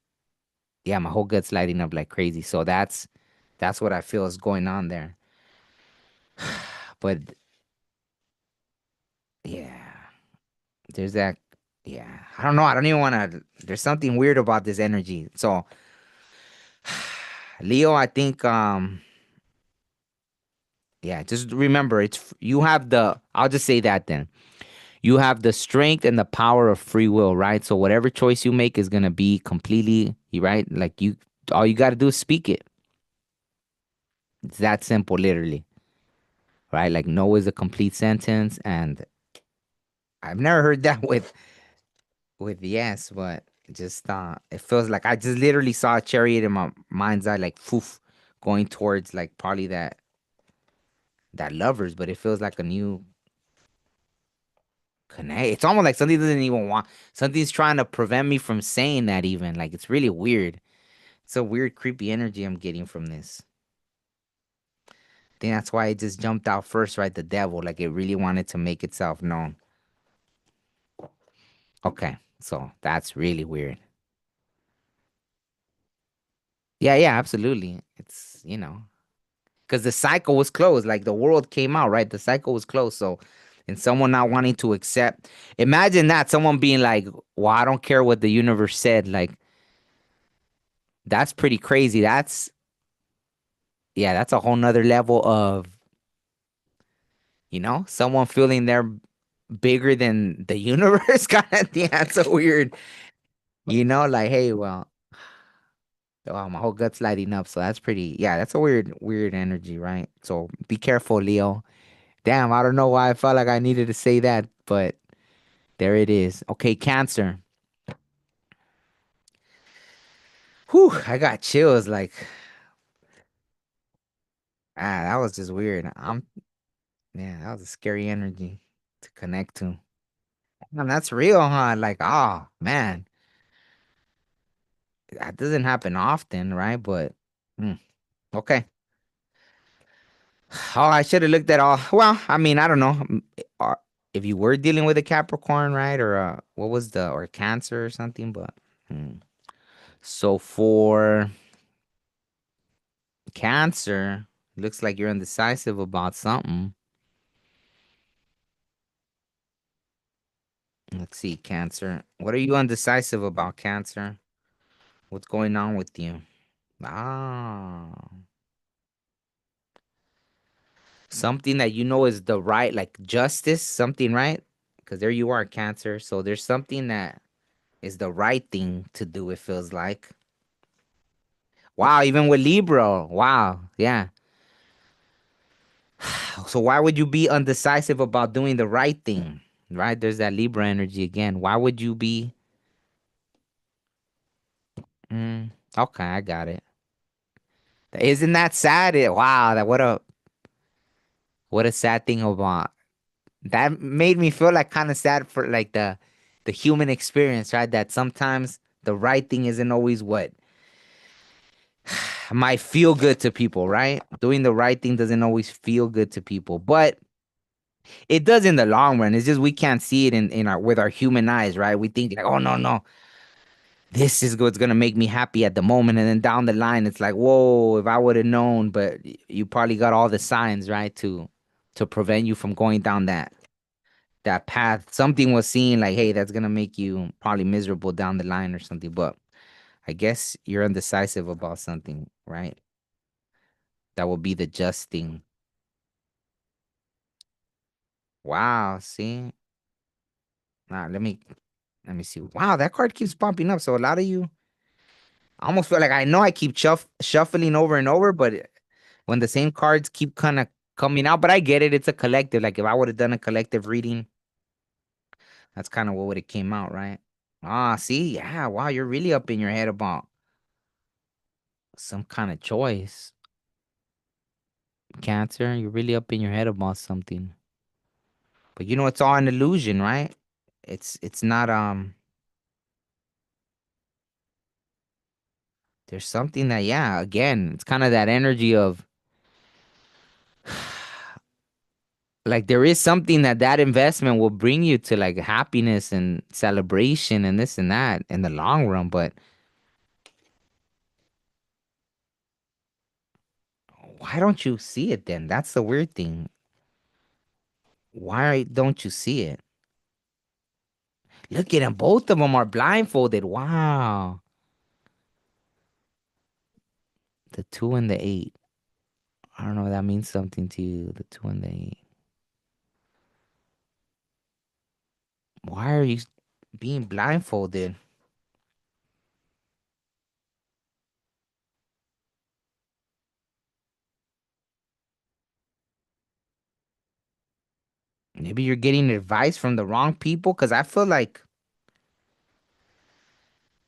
yeah, my whole gut's lighting up like crazy. So that's what I feel is going on there. But yeah, there's that. Yeah, I don't know. I don't even want to. There's something weird about this energy. So Leo, I think yeah, just remember you have the. I'll just say that then. You have the strength and the power of free will, right? So whatever choice you make is gonna be completely right. Like all you got to do is speak it. It's that simple, literally, right? Like no is a complete sentence, and I've never heard that with yes, but just it feels like I just literally saw a chariot in my mind's eye, like poof, going towards like probably that lovers, but it feels like a new connect. It's almost like something doesn't even want something's trying to prevent me from saying that even. Like it's really weird. It's a weird, creepy energy I'm getting from this. I think that's why it just jumped out first, right? The devil, like it really wanted to make itself known. Okay, so that's really weird. Yeah, yeah, absolutely. It's because the cycle was closed. Like the world came out, right? The cycle was closed. So, and someone not wanting to accept. Imagine that someone being like, "Well, I don't care what the universe said." Like that's pretty crazy. Yeah, that's a whole nother level of someone feeling they're bigger than the universe. Kind of. Yeah, that's so weird. Like, hey, well, wow, my whole gut's lighting up. So that's pretty. Yeah, that's a weird energy, right? So be careful, Leo. Damn, I don't know why I felt like I needed to say that, but there it is. Okay, Cancer. Whew, I got chills. Like, that was just weird. Yeah, that was a scary energy to connect to. Man, that's real, huh? Like, oh man, that doesn't happen often, right? But okay. Oh, I should have looked at all. Well, I mean, I don't know. If you were dealing with a Capricorn, right? Or what was or Cancer or something, but hmm. So for Cancer, looks like you're indecisive about something. Let's see, Cancer. What are you undecisive about, Cancer? What's going on with you? Ah, something that you know is the right, like justice, something, right? Because there you are, Cancer. So there's something that is the right thing to do, it feels like. Wow, even with Libra. Wow, yeah. So why would you be undecisive about doing the right thing? Right? There's that Libra energy again. Why would you be? Okay, I got it. Isn't that sad? Wow, that what a sad thing about that made me feel like kind of sad for like the human experience, right? That sometimes the right thing isn't always what might feel good to people, right? Doing the right thing doesn't always feel good to people, but It does in the long run. It's just we can't see it in our with our human eyes, right? We think like, oh no, no, this is what's gonna make me happy at the moment, and then down the line, it's like, whoa, if I would have known. But you probably got all the signs, right, to prevent you from going down that path. Something was seen like, hey, that's gonna make you probably miserable down the line or something. But I guess you're undecisive about something, right? That will be the just thing. Wow, see? Let me see. Wow, that card keeps popping up. So a lot of you I almost feel like I know I keep shuffling over and over, but when the same cards keep kind of coming out, but I get it. It's a collective. Like if I would have done a collective reading, that's kind of what would have came out, right? Ah, see, yeah, wow, you're really up in your head about some kind of choice. Cancer, you're really up in your head about something. But you know, it's all an illusion, right? It's not there's something that, yeah, again, it's kind of that energy of like there is something that investment will bring you to like happiness and celebration and this and that in the long run. But why don't you see it then? That's the weird thing. Why don't you see it? Look at them. Both of them are blindfolded. Wow. The two and the eight. I don't know if that means something to you. The two and the eight. Why are you being blindfolded? Maybe you're getting advice from the wrong people because I feel like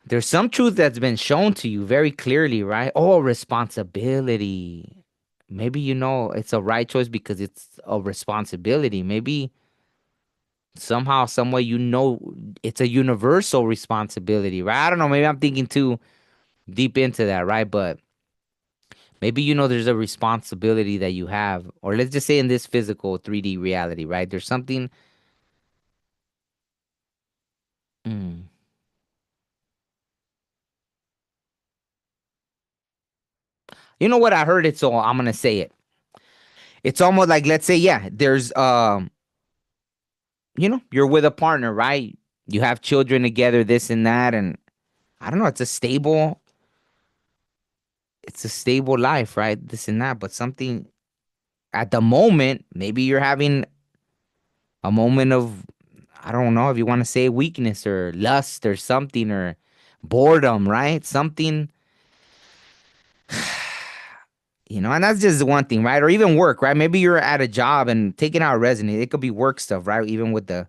there's some truth that's been shown to you very clearly, right? Oh, responsibility. Maybe you know it's a right choice because it's a responsibility. Maybe somehow, some way, you know it's a universal responsibility, right? I don't know. Maybe I'm thinking too deep into that, right? But maybe you know there's a responsibility that you have, or let's just say in this physical 3D reality, right? There's something. Mm. You know what I heard it, so I'm gonna say it. It's almost like, let's say, yeah, there's you're with a partner, right? You have children together, this and that, and I don't know, it's a stable life, right? This and that, but something at the moment, maybe you're having a moment of, I don't know if you want to say weakness or lust or something or boredom, right? Something, and that's just one thing, right? Or even work, right? Maybe you're at a job and taking out a resume. It could be work stuff, right? Even with the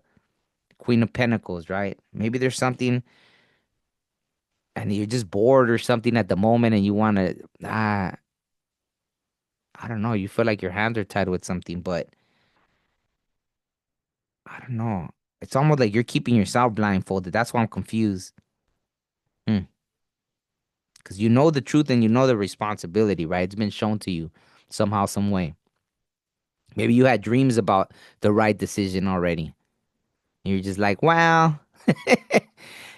Queen of Pentacles, right? Maybe there's something and you're just bored or something at the moment and you want to, I don't know, you feel like your hands are tied with something, but I don't know. It's almost like you're keeping yourself blindfolded. That's why I'm confused. Hmm. Because you know the truth and you know the responsibility, right? It's been shown to you somehow, some way. Maybe you had dreams about the right decision already. And you're just like, well,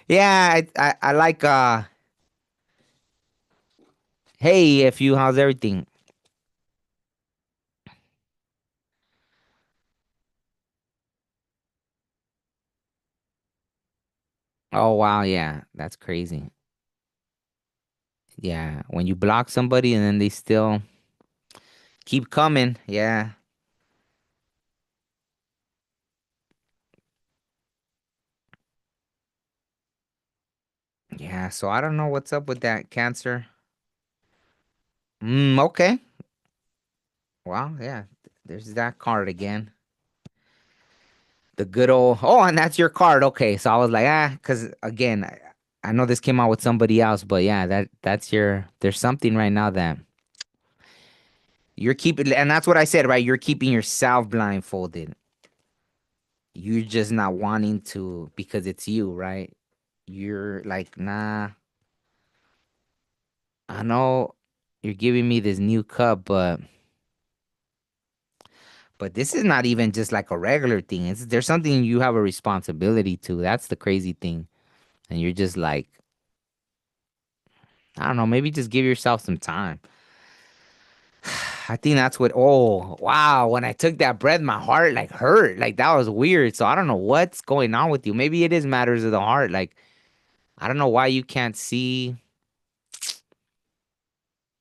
yeah, I like, hey, if you, how's everything? Oh, wow, yeah, that's crazy. Yeah, when you block somebody and then they still keep coming. Yeah. Yeah. So I don't know what's up with that cancer. Okay. Well, yeah. There's that card again. The good old. Oh, and that's your card. Okay. So I was like, because again, I know this came out with somebody else, but yeah, that's your. There's something right now that you're keeping, and that's what I said, right? You're keeping yourself blindfolded. You're just not wanting to because it's you, right? You're like, nah. I know you're giving me this new cup, but But this is not even just like a regular thing. There's something you have a responsibility to. That's the crazy thing. And you're just like, I don't know, maybe just give yourself some time. I think that's what, oh, wow. When I took that breath, my heart like hurt. Like that was weird. So I don't know what's going on with you. Maybe it is matters of the heart. Like, I don't know why you can't see.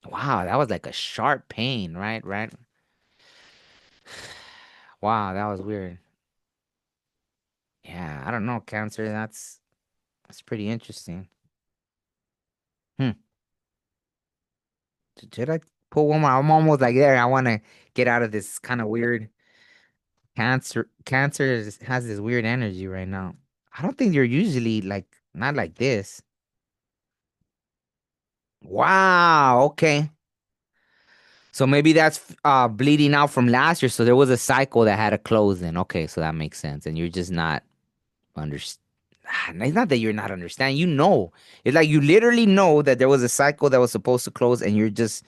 Wow, that was like a sharp pain, right? Right. Wow, that was weird. Yeah, I don't know, cancer. That's pretty interesting. Hmm. Should I pull one more? I'm almost like there. I want to get out of this kind of weird has this weird energy right now. I don't think you're usually like not like this. Wow. Okay. So maybe that's bleeding out from last year. So there was a cycle that had to close in. Okay, so that makes sense. And you're just not understand. It's not that you're not understanding. You know, it's like you literally know that there was a cycle that was supposed to close, and you're just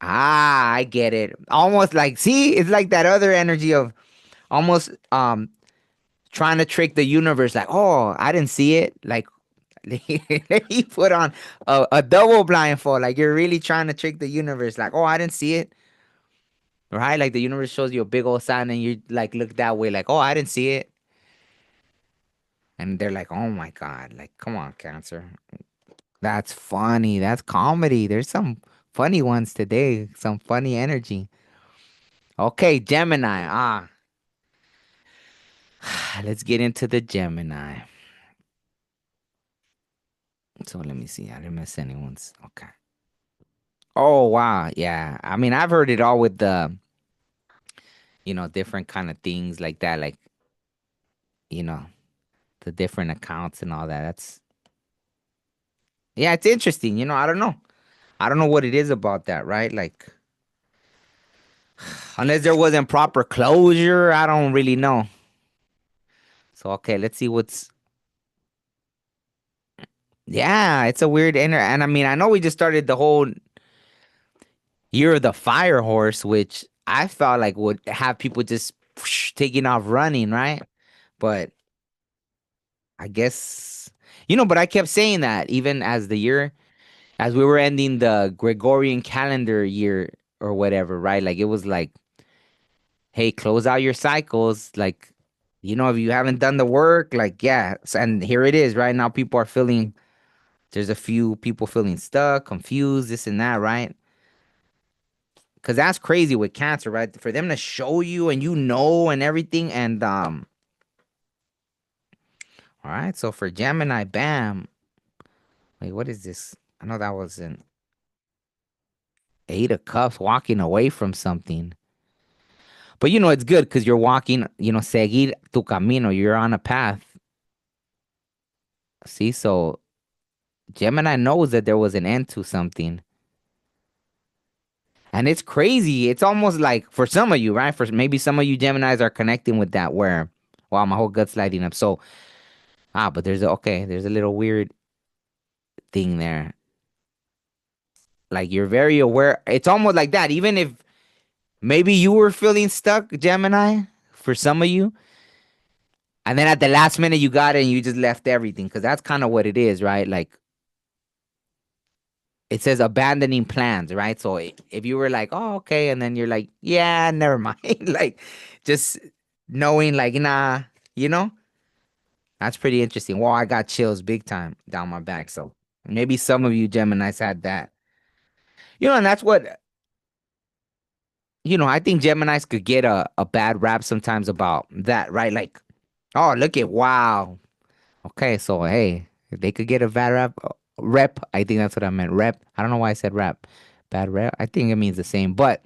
I get it. Almost like see, it's like that other energy of almost trying to trick the universe. Like, oh, I didn't see it. Like you put on a double blindfold. Like you're really trying to trick the universe. Like, oh, I didn't see it. Right? Like the universe shows you a big old sign, and you like look that way. Like, oh, I didn't see it. And they're like, oh my God, like, come on, Cancer. That's funny. That's comedy. There's some funny ones today. Some funny energy. Okay, Gemini. Let's get into the Gemini. So let me see. I didn't miss anyone's. Okay. Oh wow. Yeah. I mean, I've heard it all with the, different kind of things like that. Like, you know, the different accounts and all that. Yeah, it's interesting. I don't know. I don't know what it is about that, right? Like, unless there wasn't proper closure, I don't really know. So okay, let's see what's. Yeah, it's a weird and I mean I know we just started the whole year of the fire horse, which I felt like would have people just taking off running, right? But I guess but I kept saying that even as we were ending the Gregorian calendar year or whatever, right? Like it was like, hey, close out your cycles, like if you haven't done the work, like yeah, and here it is, right now people are feeling. There's a few people feeling stuck, confused, this and that, right? Because that's crazy with cancer, right? For them to show you and and everything. And all right. So for Gemini, bam. Wait, what is this? I know that was an Eight of Cups, walking away from something. But it's good because you're walking. Seguir tu camino. You're on a path. See, so Gemini knows that there was an end to something. And it's crazy. It's almost like for some of you, right? For maybe some of you Geminis are connecting with that where, wow, my whole gut's lighting up. So, but there's a little weird thing there. Like you're very aware. It's almost like that. Even if maybe you were feeling stuck, Gemini, for some of you, and then at the last minute you got it and you just left everything. Because that's kind of what it is, right? Like it says abandoning plans, right? So if you were like, oh, okay, and then you're like, yeah, never mind. Like just knowing, like, nah, you know? That's pretty interesting. Well, I got chills big time down my back. So maybe some of you Geminis had that. And that's what, I think Geminis could get a bad rap sometimes about that, right? Like, oh, look at, wow. Okay, so hey, they could get a bad rep. I think that's what I meant. Rep. I don't know why I said rap. Bad rep. I think it means the same, but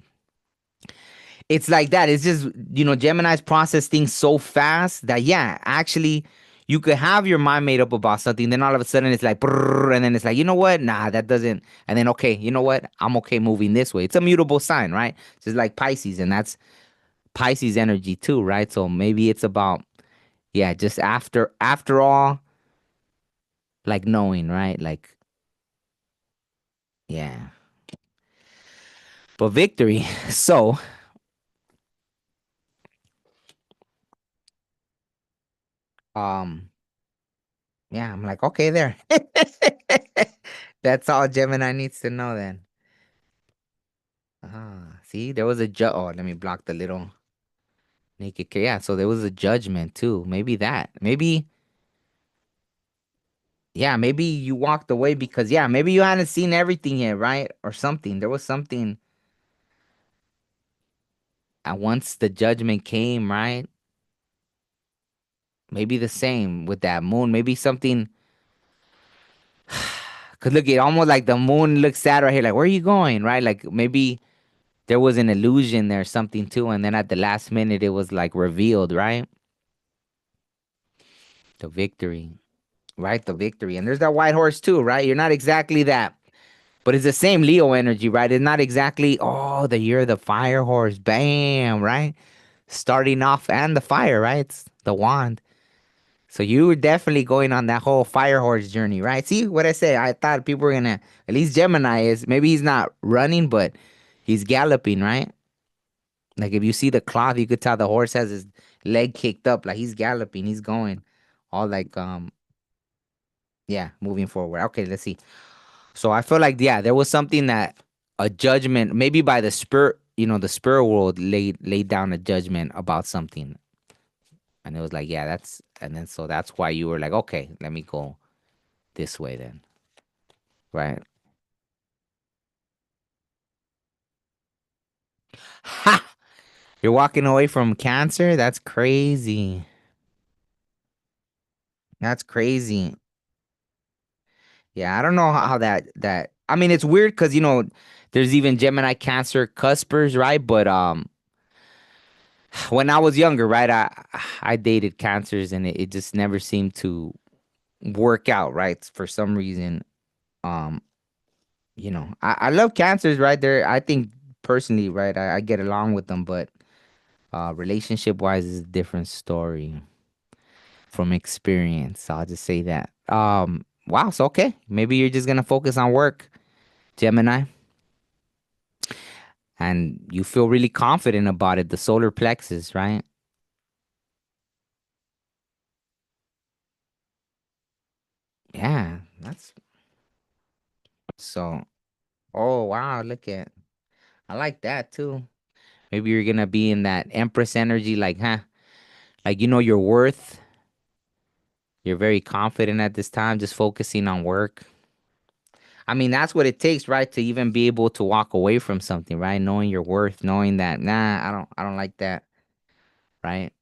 it's like that. It's just, Gemini's process things so fast that, yeah, actually, you could have your mind made up about something. Then all of a sudden it's like, brrr, and then it's like, you know what? Nah, that doesn't. And then, okay, you know what? I'm okay moving this way. It's a mutable sign, right? It's just like Pisces, and that's Pisces energy too, right? So maybe it's about, yeah, just after all, like knowing, right? Like, yeah. But victory. So Um, yeah, I'm like, okay, there. That's all Gemini needs to know then. Ah, see, there was a oh, let me block the little naked yeah, so there was a judgment too. Maybe that. Maybe yeah, maybe you walked away because yeah, maybe you hadn't seen everything yet, right? Or something. There was something and once the judgment came, right? Maybe the same with that moon. Maybe something cause look, it almost like the moon looks sad right here, like where are you going, right? Like maybe there was an illusion there, something too, and then at the last minute it was like revealed, right? The victory, right? The victory, and there's that white horse too, right? You're not exactly that, but it's the same Leo energy, right? It's not exactly oh the year of the fire horse, bam, right? Starting off and the fire, right? It's the wand. So you were definitely going on that whole fire horse journey, right? See what I say? I thought people were gonna at least Gemini is maybe he's not running, but he's galloping, right? Like if you see the cloth, you could tell the horse has his leg kicked up, like he's galloping, he's going, all like yeah, moving forward. Okay, let's see. So I feel like yeah, there was something that a judgment, maybe by the spirit, the spirit world laid down a judgment about something, and it was like yeah, and then so that's why you were like okay, let me go this way then, right? Ha! You're walking away from cancer? That's crazy. That's crazy. Yeah, I don't know how that I mean it's weird because there's even Gemini Cancer cuspers, right? But when I was younger, right, I dated cancers and it just never seemed to work out, right? For some reason. Um, I love cancers, right? There I think personally, right, I get along with them, but relationship wise is a different story from experience. I'll just say that. Wow, so okay. Maybe you're just gonna focus on work, Gemini, and you feel really confident about it. The solar plexus, right? Yeah, that's so. Oh wow, look at. I like that too. Maybe you're gonna be in that Empress energy, like, huh? Like you know your worth. You're very confident at this time, just focusing on work. I mean, that's what it takes, right? To even be able to walk away from something, right? Knowing your worth, knowing that, nah, I don't like that, right?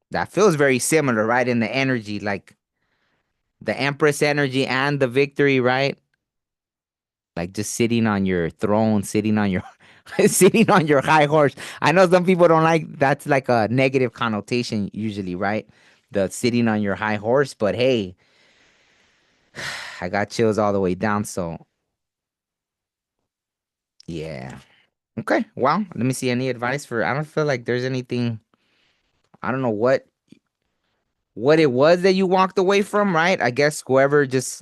That feels very similar, right? In the energy, like the Empress energy and the victory, right? Like just sitting on your throne, sitting on your sitting on your high horse. I know some people don't like that's like a negative connotation usually, right? The sitting on your high horse, but hey, I got chills all the way down, so yeah. Okay, well, let me see any advice for I don't feel like there's anything I don't know what it was that you walked away from, right? I guess whoever just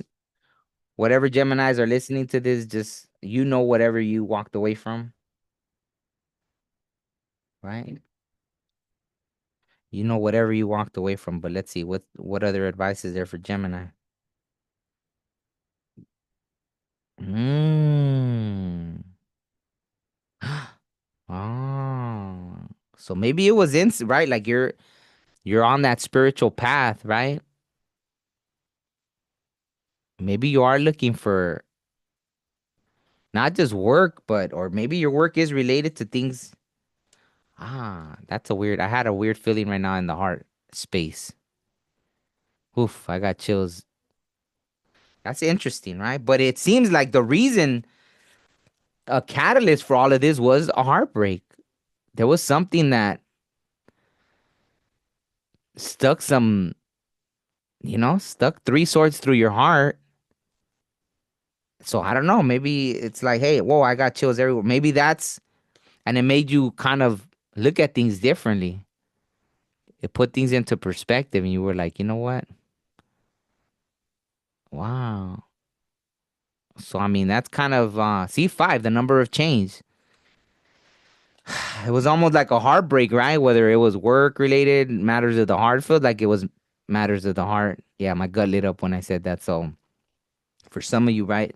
whatever Geminis are listening to this, just whatever you walked away from, right? You know whatever you walked away from, but let's see what other advice is there for Gemini. Mm. Oh. So maybe it was in right, like you're on that spiritual path, right? Maybe you are looking for not just work, but or maybe your work is related to things. That's a weird. I had a weird feeling right now in the heart space. Oof, I got chills. That's interesting, right? But it seems like the reason a catalyst for all of this was a heartbreak. There was something that stuck stuck three swords through your heart. So I don't know. Maybe it's like, hey, whoa, I got chills everywhere. Maybe and it made you kind of look at things differently. It put things into perspective, and you were like, you know what? Wow. So I mean, that's kind of C5, the number of change. It was almost like a heartbreak, right? Whether it was work related, matters of the heart, felt like it was matters of the heart. Yeah, my gut lit up when I said that. So for some of you, right,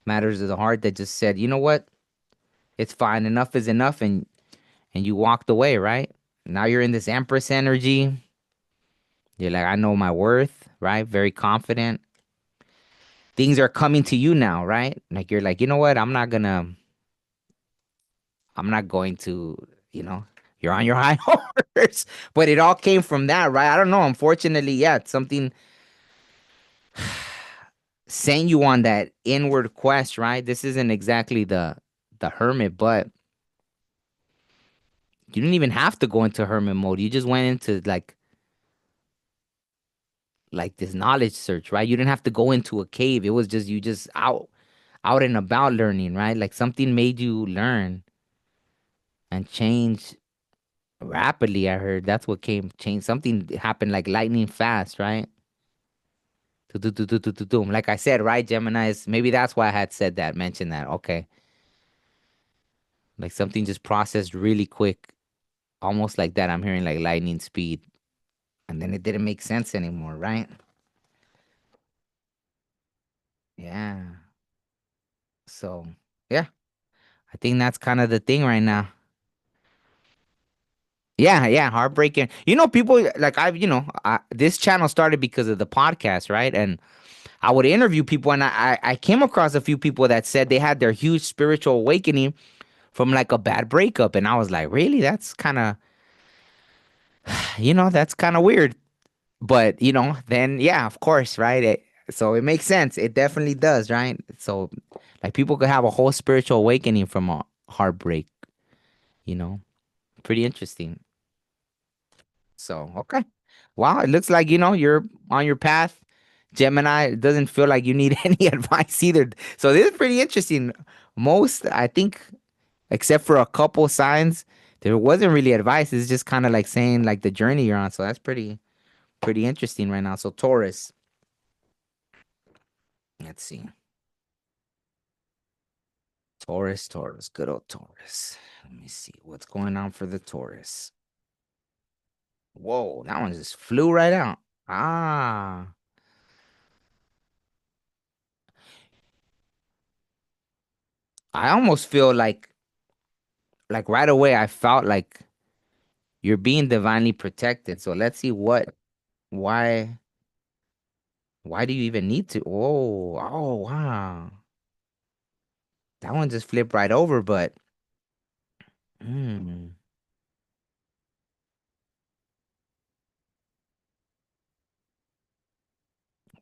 matters of the heart that just said, you know what, it's fine, enough is enough, and you walked away, right? Now you're in this Empress energy. You're like, I know my worth, right? Very confident. Things are coming to you now, right? Like you're like, you know what, I'm not going to, you know, you're on your high horse. But it all came from that, right? I don't know. Unfortunately, yeah, it's something sent you on that inward quest, right? This isn't exactly the hermit, but you didn't even have to go into hermit mode. You just went into like this knowledge search, right? You didn't have to go into a cave. It was just you just out and about learning, right? Like something made you learn and change rapidly. I heard that's what came change. Something happened like lightning fast, right? Like I said, right? Gemini is maybe that's why I had said that, mentioned that. Okay, like something just processed really quick, almost like that. I'm hearing like lightning speed, and then it didn't make sense anymore, right? Yeah. So yeah, I think that's kind of the thing right now. Yeah, yeah, heartbreaking. You know, people like this channel started because of the podcast, right? And I would interview people, and I came across a few people that said they had their huge spiritual awakening from like a bad breakup, and I was like, really? That's kind of, that's kind of weird. But then yeah, of course, right? So it makes sense. It definitely does, right? So like people could have a whole spiritual awakening from a heartbreak, you know? Pretty interesting. So, okay. Wow, it looks like, you're on your path. Gemini, it doesn't feel like you need any advice either. So this is pretty interesting. Most, I think, except for a couple signs, there wasn't really advice. It's just kind of like saying like the journey you're on. So that's pretty interesting right now. So Taurus, let's see. Taurus, good old Taurus. Let me see what's going on for the Taurus. Whoa, that one just flew right out. Ah, I almost feel like right away I felt like you're being divinely protected. So let's see why why do you even need to? Oh wow. That one just flipped right over, but mm,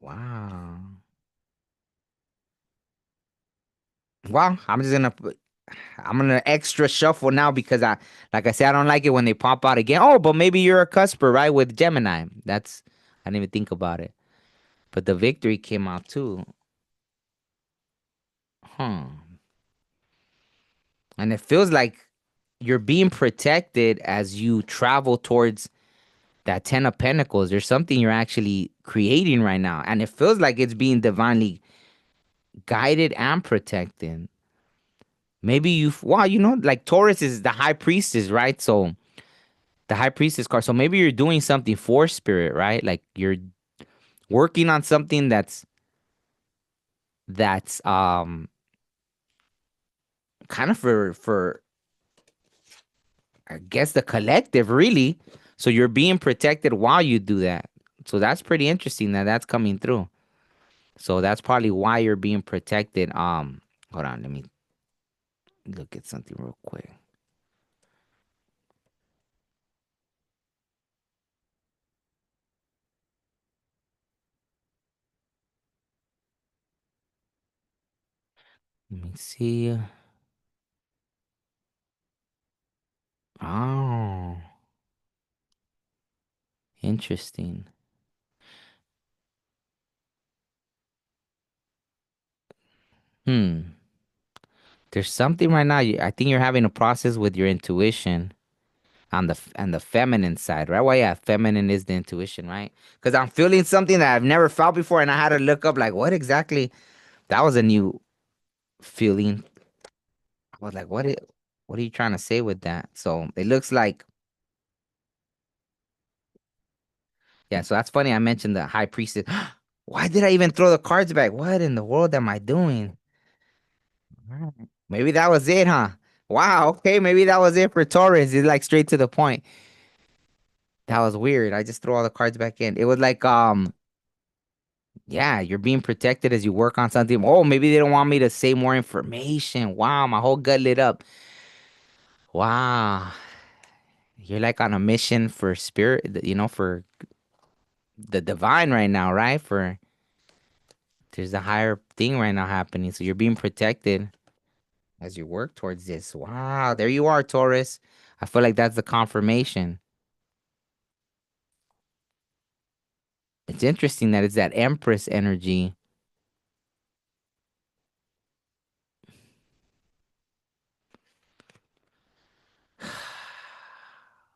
wow. Well, I'm gonna extra shuffle now because like I said, I don't like it when they pop out again. Oh, but maybe you're a cusper, right? With Gemini. I didn't even think about it. But the victory came out too. Huh. And it feels like you're being protected as you travel towards that Ten of Pentacles. There's something you're actually creating right now. And it feels like it's being divinely guided and protected. Maybe wow, like Taurus is the high priestess, right? So the high priestess card. So maybe you're doing something for spirit, right? Like you're working on something that's kind of for I guess the collective, really. So you're being protected while you do that. So that's pretty interesting that that's coming through. So that's probably why you're being protected. Hold on, let me look at something real quick. Let me see. Oh, interesting. Hmm. There's something right now. I think you're having a process with your intuition on the feminine side, right? Well, yeah, feminine is the intuition, right? Because I'm feeling something that I've never felt before, and I had to look up like what exactly. That was a new feeling. I was like, what? What are you trying to say with that? So it looks like, yeah, so that's funny. I mentioned the high priestess. Why did I even throw the cards back? What in the world am I doing? Alright. Maybe that was it, huh? Wow, okay, maybe that was it for Taurus. It's like straight to the point. That was weird. I just threw all the cards back in. It was like, yeah, you're being protected as you work on something. Oh, maybe they don't want me to say more information. Wow, my whole gut lit up. Wow. You're like on a mission for spirit, for the divine right now, right? For there's a higher thing right now happening. So you're being protected as you work towards this. Wow, there you are, Taurus. I feel like that's the confirmation. It's interesting that it's that Empress energy.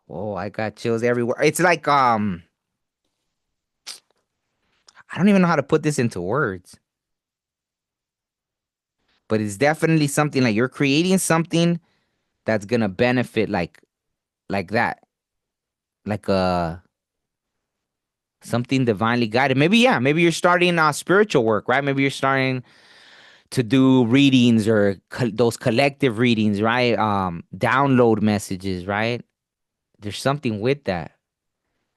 Whoa, I got chills everywhere. It's like I don't even know how to put this into words, but it's definitely something like you're creating something that's gonna benefit like that. Like something divinely guided. Maybe yeah, maybe you're starting spiritual work, right? Maybe you're starting to do readings or those collective readings, right? Download messages, right? There's something with that.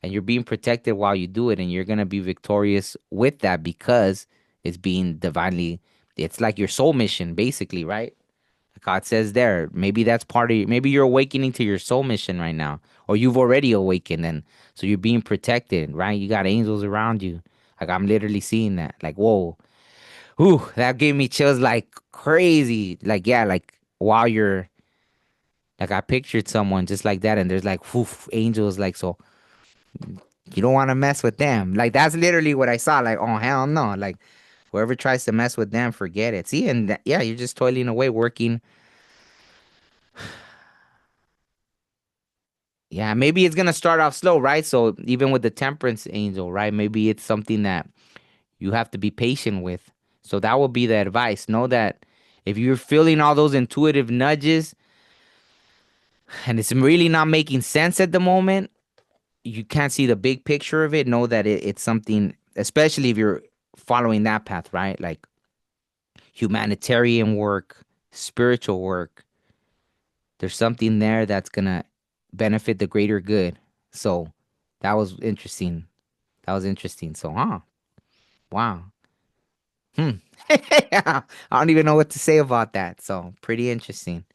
And you're being protected while you do it and you're going to be victorious with that because it's being divinely it's like your soul mission basically, right? God says there, maybe that's part of you. Maybe you're awakening to your soul mission right now, or you've already awakened, and so you're being protected, right? You got angels around you. Like I'm literally seeing that. Like, whoa, whew, that gave me chills like crazy. Like, yeah, like while you're like I pictured someone just like that, and there's like whew, angels, like so you don't want to mess with them. Like that's literally what I saw. Like, oh hell no. Like whoever tries to mess with them, forget it. See, and yeah, you're just toiling away, working. Yeah, maybe it's gonna start off slow, right? So even with the temperance angel, right? Maybe it's something that you have to be patient with. So that will be the advice. Know that if you're feeling all those intuitive nudges and it's really not making sense at the moment, you can't see the big picture of it. Know that it's something, especially if you're following that path, right? Like humanitarian work, spiritual work. There's something there that's gonna benefit the greater good. So that was interesting. That was interesting. So, huh? Wow. Hmm. I don't even know what to say about that. So, pretty interesting.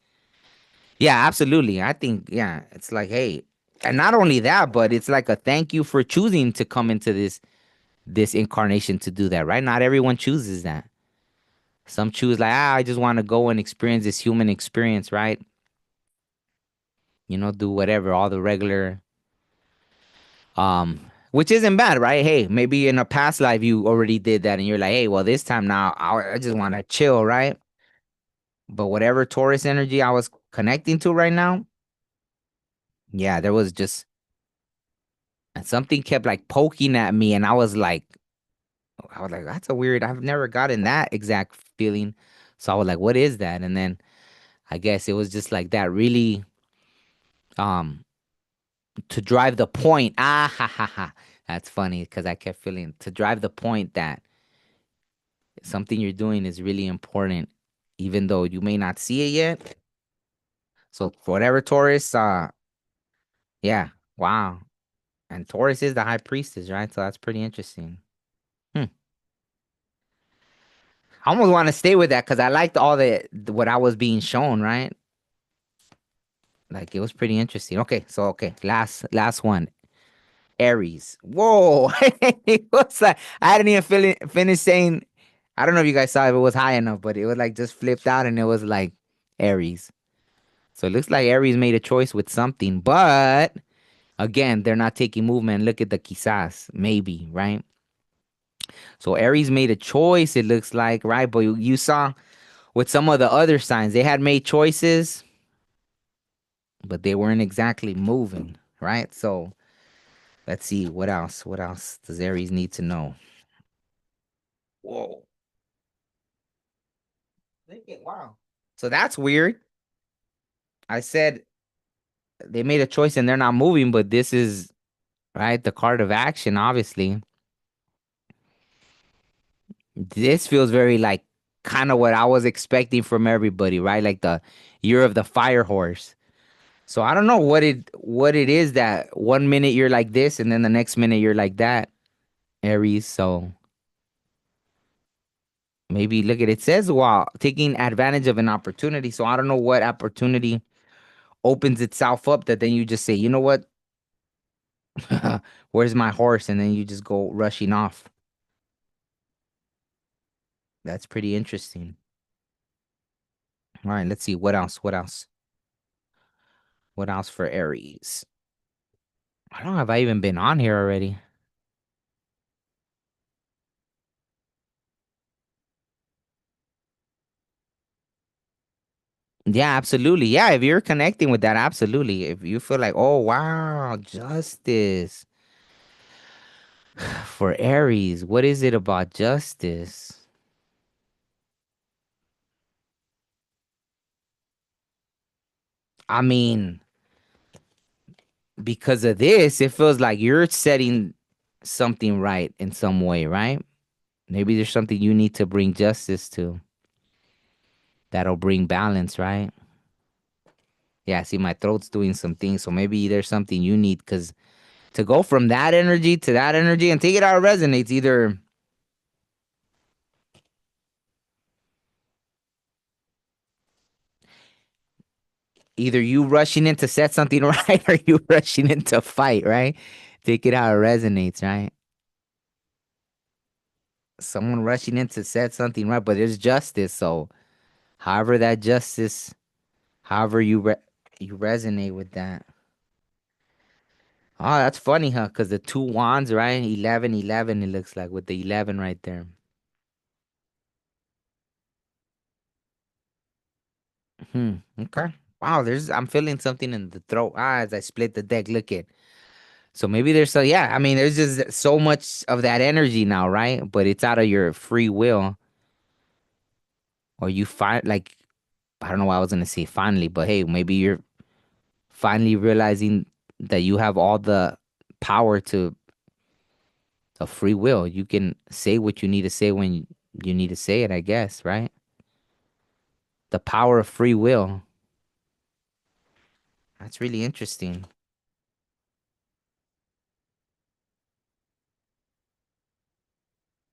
Yeah, absolutely. I think, yeah, it's like, hey, and not only that, but it's like a thank you for choosing to come into this incarnation to do that, right? Not everyone chooses that. Some choose like, I just want to go and experience this human experience, right? Do whatever, all the regular which isn't bad, right? Hey, maybe in a past life you already did that and you're like, hey, well, this time now I just want to chill, right? But whatever Taurus energy I was connecting to right now, yeah, there was just something kept like poking at me, and I was like, that's a weird. I've never gotten that exact feeling, so I was like, what is that? And then I guess it was just like that, really, um, to drive the point. Ah, ha, ha, ha. That's funny because I kept feeling to drive the point that something you're doing is really important, even though you may not see it yet. So for whatever Taurus, yeah, wow. And Taurus is the high priestess, right? So that's pretty interesting. Hmm. I almost want to stay with that because I liked all what I was being shown, right? Like it was pretty interesting. Okay, last one. Aries. Whoa. It was like I didn't even finish saying I don't know if you guys saw if it was high enough, but it was like just flipped out and it was like Aries. So it looks like Aries made a choice with something, but again, they're not taking movement. Look at the quizás, maybe, right? So Aries made a choice, it looks like, right? But you saw with some of the other signs, they had made choices, but they weren't exactly moving, right? So let's see what else. What else does Aries need to know? Whoa. Wow. So that's weird. I said they made a choice and they're not moving, but this is right, the card of action, obviously. This feels very like kind of what I was expecting from everybody, right? Like the year of the fire horse. So I don't know what it is that 1 minute you're like this and then the next minute you're like that, Aries. So maybe look at it says while taking advantage of an opportunity. So I don't know what opportunity opens itself up that then you just say, you know what? Where's my horse? And then you just go rushing off. That's pretty interesting. All right, let's see what else. What else? What else for Aries? I don't know if I even been on here already. Yeah, absolutely. Yeah, if you're connecting with that, absolutely. If you feel like, oh wow, justice for Aries, what is it about justice? I mean, because of this, it feels like you're setting something right in some way, right? Maybe there's something you need to bring justice to that'll bring balance, right? Yeah, see, my throat's doing some things, so maybe there's something you need because to go from that energy to that energy and take it out resonates either you rushing in to set something right or you rushing in to fight, right? Take it how it resonates, right? Someone rushing in to set something right, but there's justice. So, however that justice, however you resonate with that. Oh, that's funny, huh? Because the two wands, right? 11, 11. It looks like with the 11 right there. Hmm. Okay. Wow. I'm feeling something in the throat. As I split the deck. Look at. So maybe yeah. I mean, there's just so much of that energy now, right? But it's out of your free will, or you find like I don't know why I was gonna say finally, but hey, maybe you're finally realizing that you have all the power to of free will. You can say what you need to say when you need to say it, I guess, right? The power of free will. That's really interesting.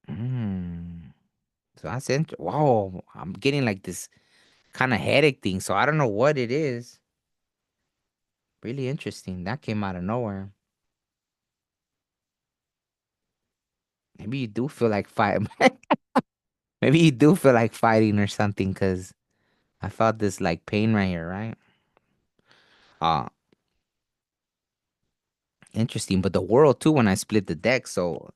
Mm. So Whoa, I'm getting like this kind of headache thing. So I don't know what it is. Really interesting. That came out of nowhere. Maybe you do feel like fight. Maybe you do feel like fighting or something because I felt this like pain right here, right? Uh Interesting. But the world too when I split the deck. So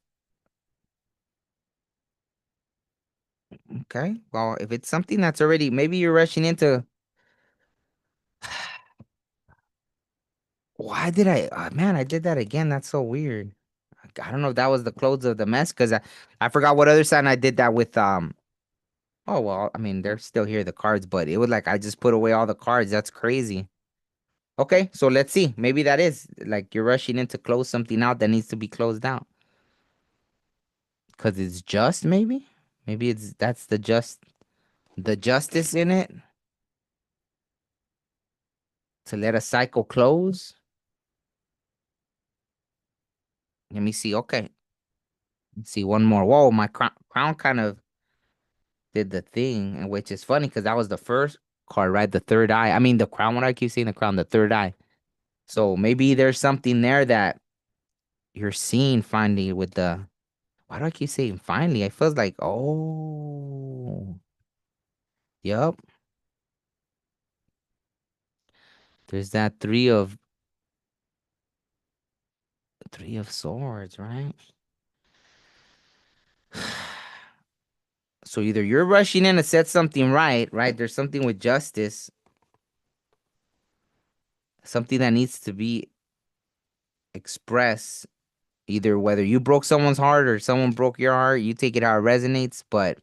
okay. Well, if it's something that's already maybe you're rushing into why did man, I did that again. That's so weird. I don't know if that was the clothes of the mess because I forgot what other sign I did that with oh well, I mean they're still here, the cards, but it was like I just put away all the cards. That's crazy. Okay, so let's see. Maybe that is like you're rushing in to close something out that needs to be closed out. Cause it's just maybe that's the justice in it to let a cycle close. Let me see. Okay, let's see one more. Whoa, my crown kind of did the thing, and which is funny because that was the first card, right? The third eye. I mean, the crown. What I keep saying, the crown, the third eye. So maybe there's something there that you're seeing finally with the. Why do I keep saying finally? I feels like yep. There's that three of swords, right? So either you're rushing in to set something right, right? There's something with justice, something that needs to be expressed. Either whether you broke someone's heart or someone broke your heart, you take it how it resonates. But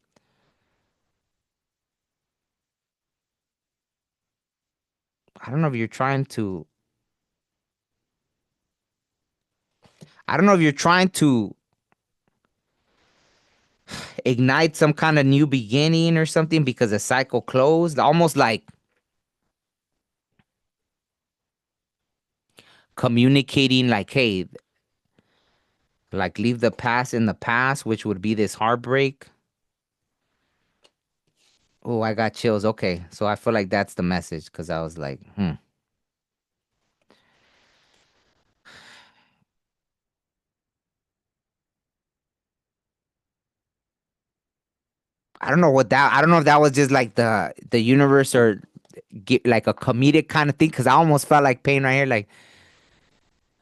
I don't know if you're trying to. I don't know if you're trying to ignite some kind of new beginning or something because the cycle closed. Almost like communicating, like, hey, like leave the past in the past, which would be this heartbreak. Oh, I got chills. Okay, so I feel like that's the message because I was like, I don't know what that. I don't know if that was just like the universe or get like a comedic kind of thing because I almost felt like pain right here. Like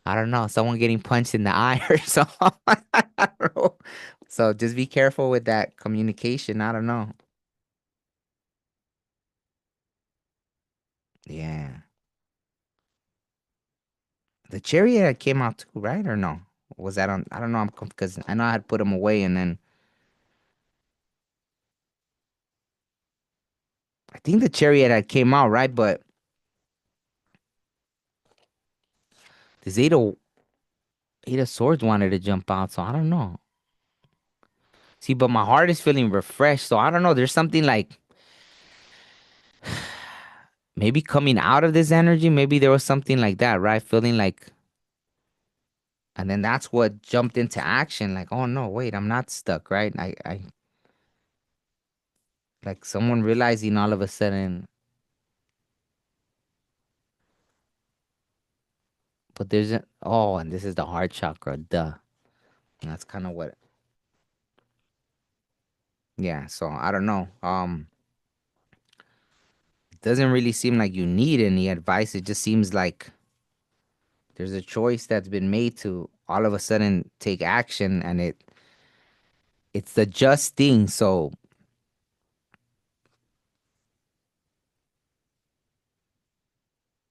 I don't know, someone getting punched in the eye or something. I don't know. So just be careful with that communication. I don't know. Yeah, the chariot came out too, right? Or no? Was that on? I don't know. I'm because I know I had put them away, and then I think the chariot had came out, right? But the Eight of Swords wanted to jump out, so I don't know. See, but my heart is feeling refreshed, so I don't know. There's something like maybe coming out of this energy. Maybe there was something like that, right? Feeling like, and then that's what jumped into action. Like, oh no, wait, I'm not stuck, right? I like someone realizing all of a sudden, but there's a, oh, and this is the heart chakra, duh. And that's kind of what, yeah. So I don't know. It doesn't really seem like you need any advice. It just seems like there's a choice that's been made to all of a sudden take action, and it's the just thing. So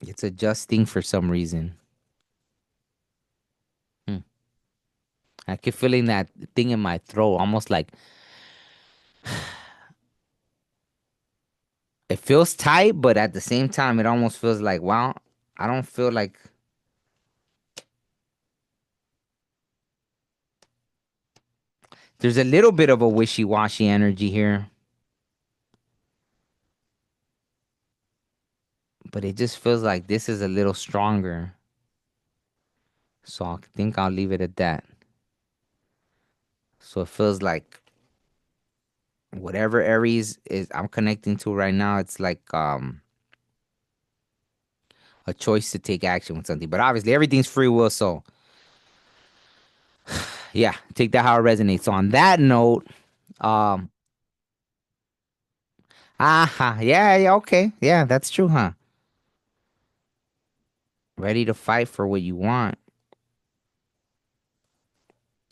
it's a just thing for some reason. Hmm. I keep feeling that thing in my throat, almost like it feels tight, but at the same time, it almost feels like, wow, I don't feel like there's a little bit of a wishy washy energy here, but it just feels like this is a little stronger. So I think I'll leave it at that. So it feels like whatever Aries is I'm connecting to right now, it's like a choice to take action with something. But obviously everything's free will, so yeah, take that how it resonates. So on that note, um yeah, yeah, okay. Yeah, that's true, huh? Ready to fight for what you want.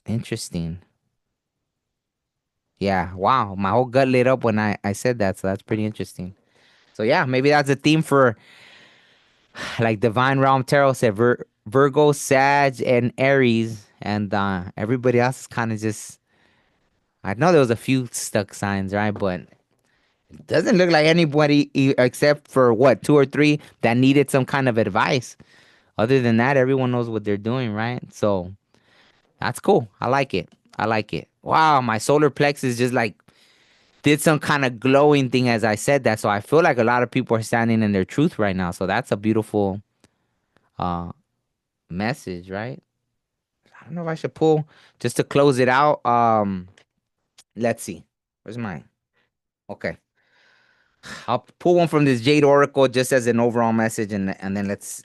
Interesting. Yeah, wow. My whole gut lit up when I said that, so that's pretty interesting. So yeah, maybe that's a theme for like Divine Realm Tarot said Virgo, Sag, and Aries, and everybody else is kind of just. I know there was a few stuck signs, right? But it doesn't look like anybody except for what 2 or 3 that needed some kind of advice. Other than that, everyone knows what they're doing, right? So that's cool. I like it. I like it. Wow, my solar plexus just like did some kind of glowing thing as I said that. So I feel like a lot of people are standing in their truth right now. So that's a beautiful uh message, right? I don't know if I should pull just to close it out. Let's see. Where's mine? Okay. I'll pull one from this Jade Oracle just as an overall message and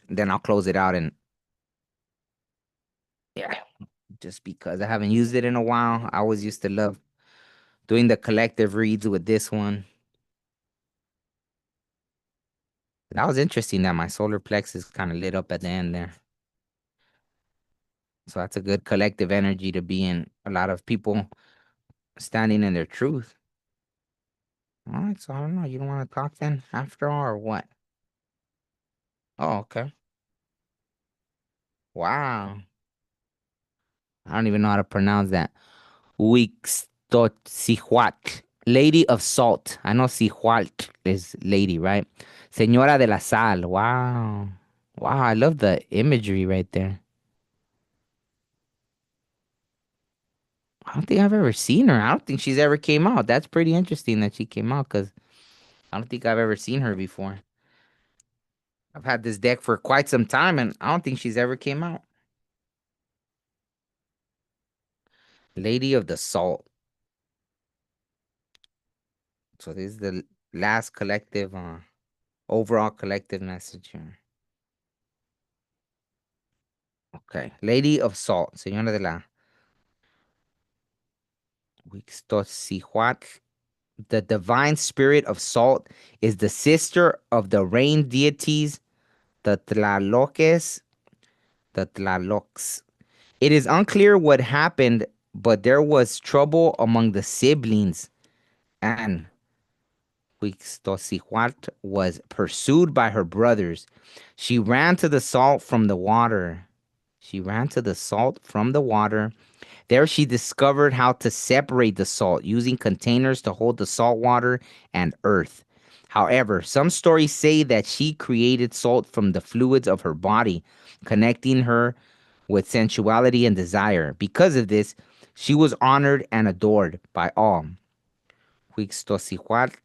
then I'll close it out and yeah, just because I haven't used it in a while. I always used to love doing the collective reads with this one. That was interesting that my solar plexus kind of lit up at the end there. So that's a good collective energy to be in. A lot of people standing in their truth. All right, so I don't know. You don't want to talk then after all or what? Oh, okay. Wow. I don't even know how to pronounce that. Huixtotzihuatl. Lady of Salt. I know Sihualt is lady, right? Señora de la Sal. Wow. Wow, I love the imagery right there. I don't think I've ever seen her. I don't think she's ever came out. That's pretty interesting that she came out because I don't think I've ever seen her before. I've had this deck for quite some time and I don't think she's ever came out. Lady of the Salt. So this is the last collective, overall collective message here. Okay. Lady of Salt. Señora de la Huixtocihuatl. The divine spirit of salt is the sister of the rain deities, the Tlaloques, the Tlalocs. It is unclear what happened, but there was trouble among the siblings, and Huixtocihuatl was pursued by her brothers. She ran to the salt from the water. She ran to the salt from the water. There she discovered how to separate the salt using containers to hold the salt water and earth. However, some stories say that she created salt from the fluids of her body, connecting her with sensuality and desire. Because of this, she was honored and adored by all. Huixtocihuatl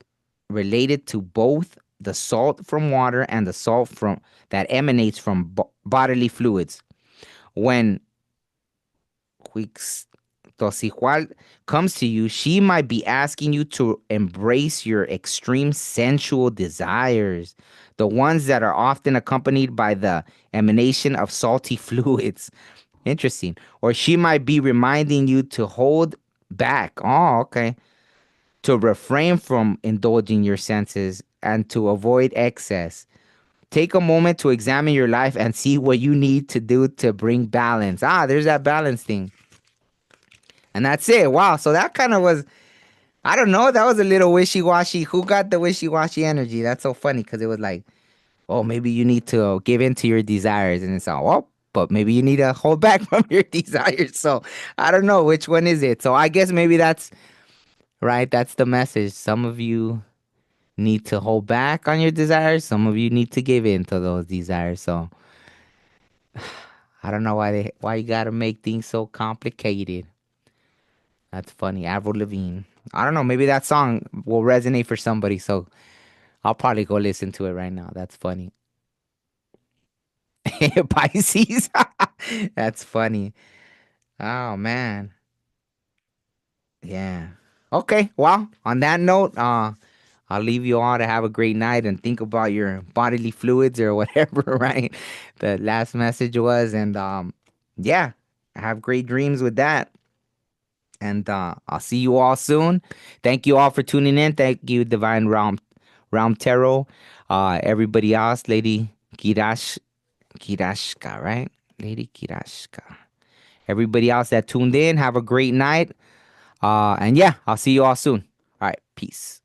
related to both the salt from water and the salt from that emanates from bodily fluids. When Huixtocihuatl comes to you, she might be asking you to embrace your extreme sensual desires, the ones that are often accompanied by the emanation of salty fluids. Interesting. Or she might be reminding you to hold back. Oh, okay. To refrain from indulging your senses and to avoid excess. Take a moment to examine your life and see what you need to do to bring balance. Ah, there's that balance thing. And that's it. Wow. So that kind of was, I don't know, that was a little wishy washy. Who got the wishy washy energy? That's so funny because it was like, oh, maybe you need to give in to your desires. And it's all, well, but maybe you need to hold back from your desires. So I don't know which one is it. So I guess maybe that's right. That's the message. Some of you need to hold back on your desires. Some of you need to give in to those desires. So I don't know why you gotta make things so complicated. That's funny. Avril Lavigne. I don't know. Maybe that song will resonate for somebody. So I'll probably go listen to it right now. That's funny. Pisces. That's funny. Oh man. Yeah. Okay. Well, on that note, I'll leave you all to have a great night and think about your bodily fluids or whatever, right? The last message was, and yeah, have great dreams with that. And I'll see you all soon. Thank you all for tuning in. Thank you, Divine Realm Tarot. Everybody else, Lady Kirashka, right? Lady Kirashka. Everybody else that tuned in, have a great night. And yeah, I'll see you all soon. All right, peace.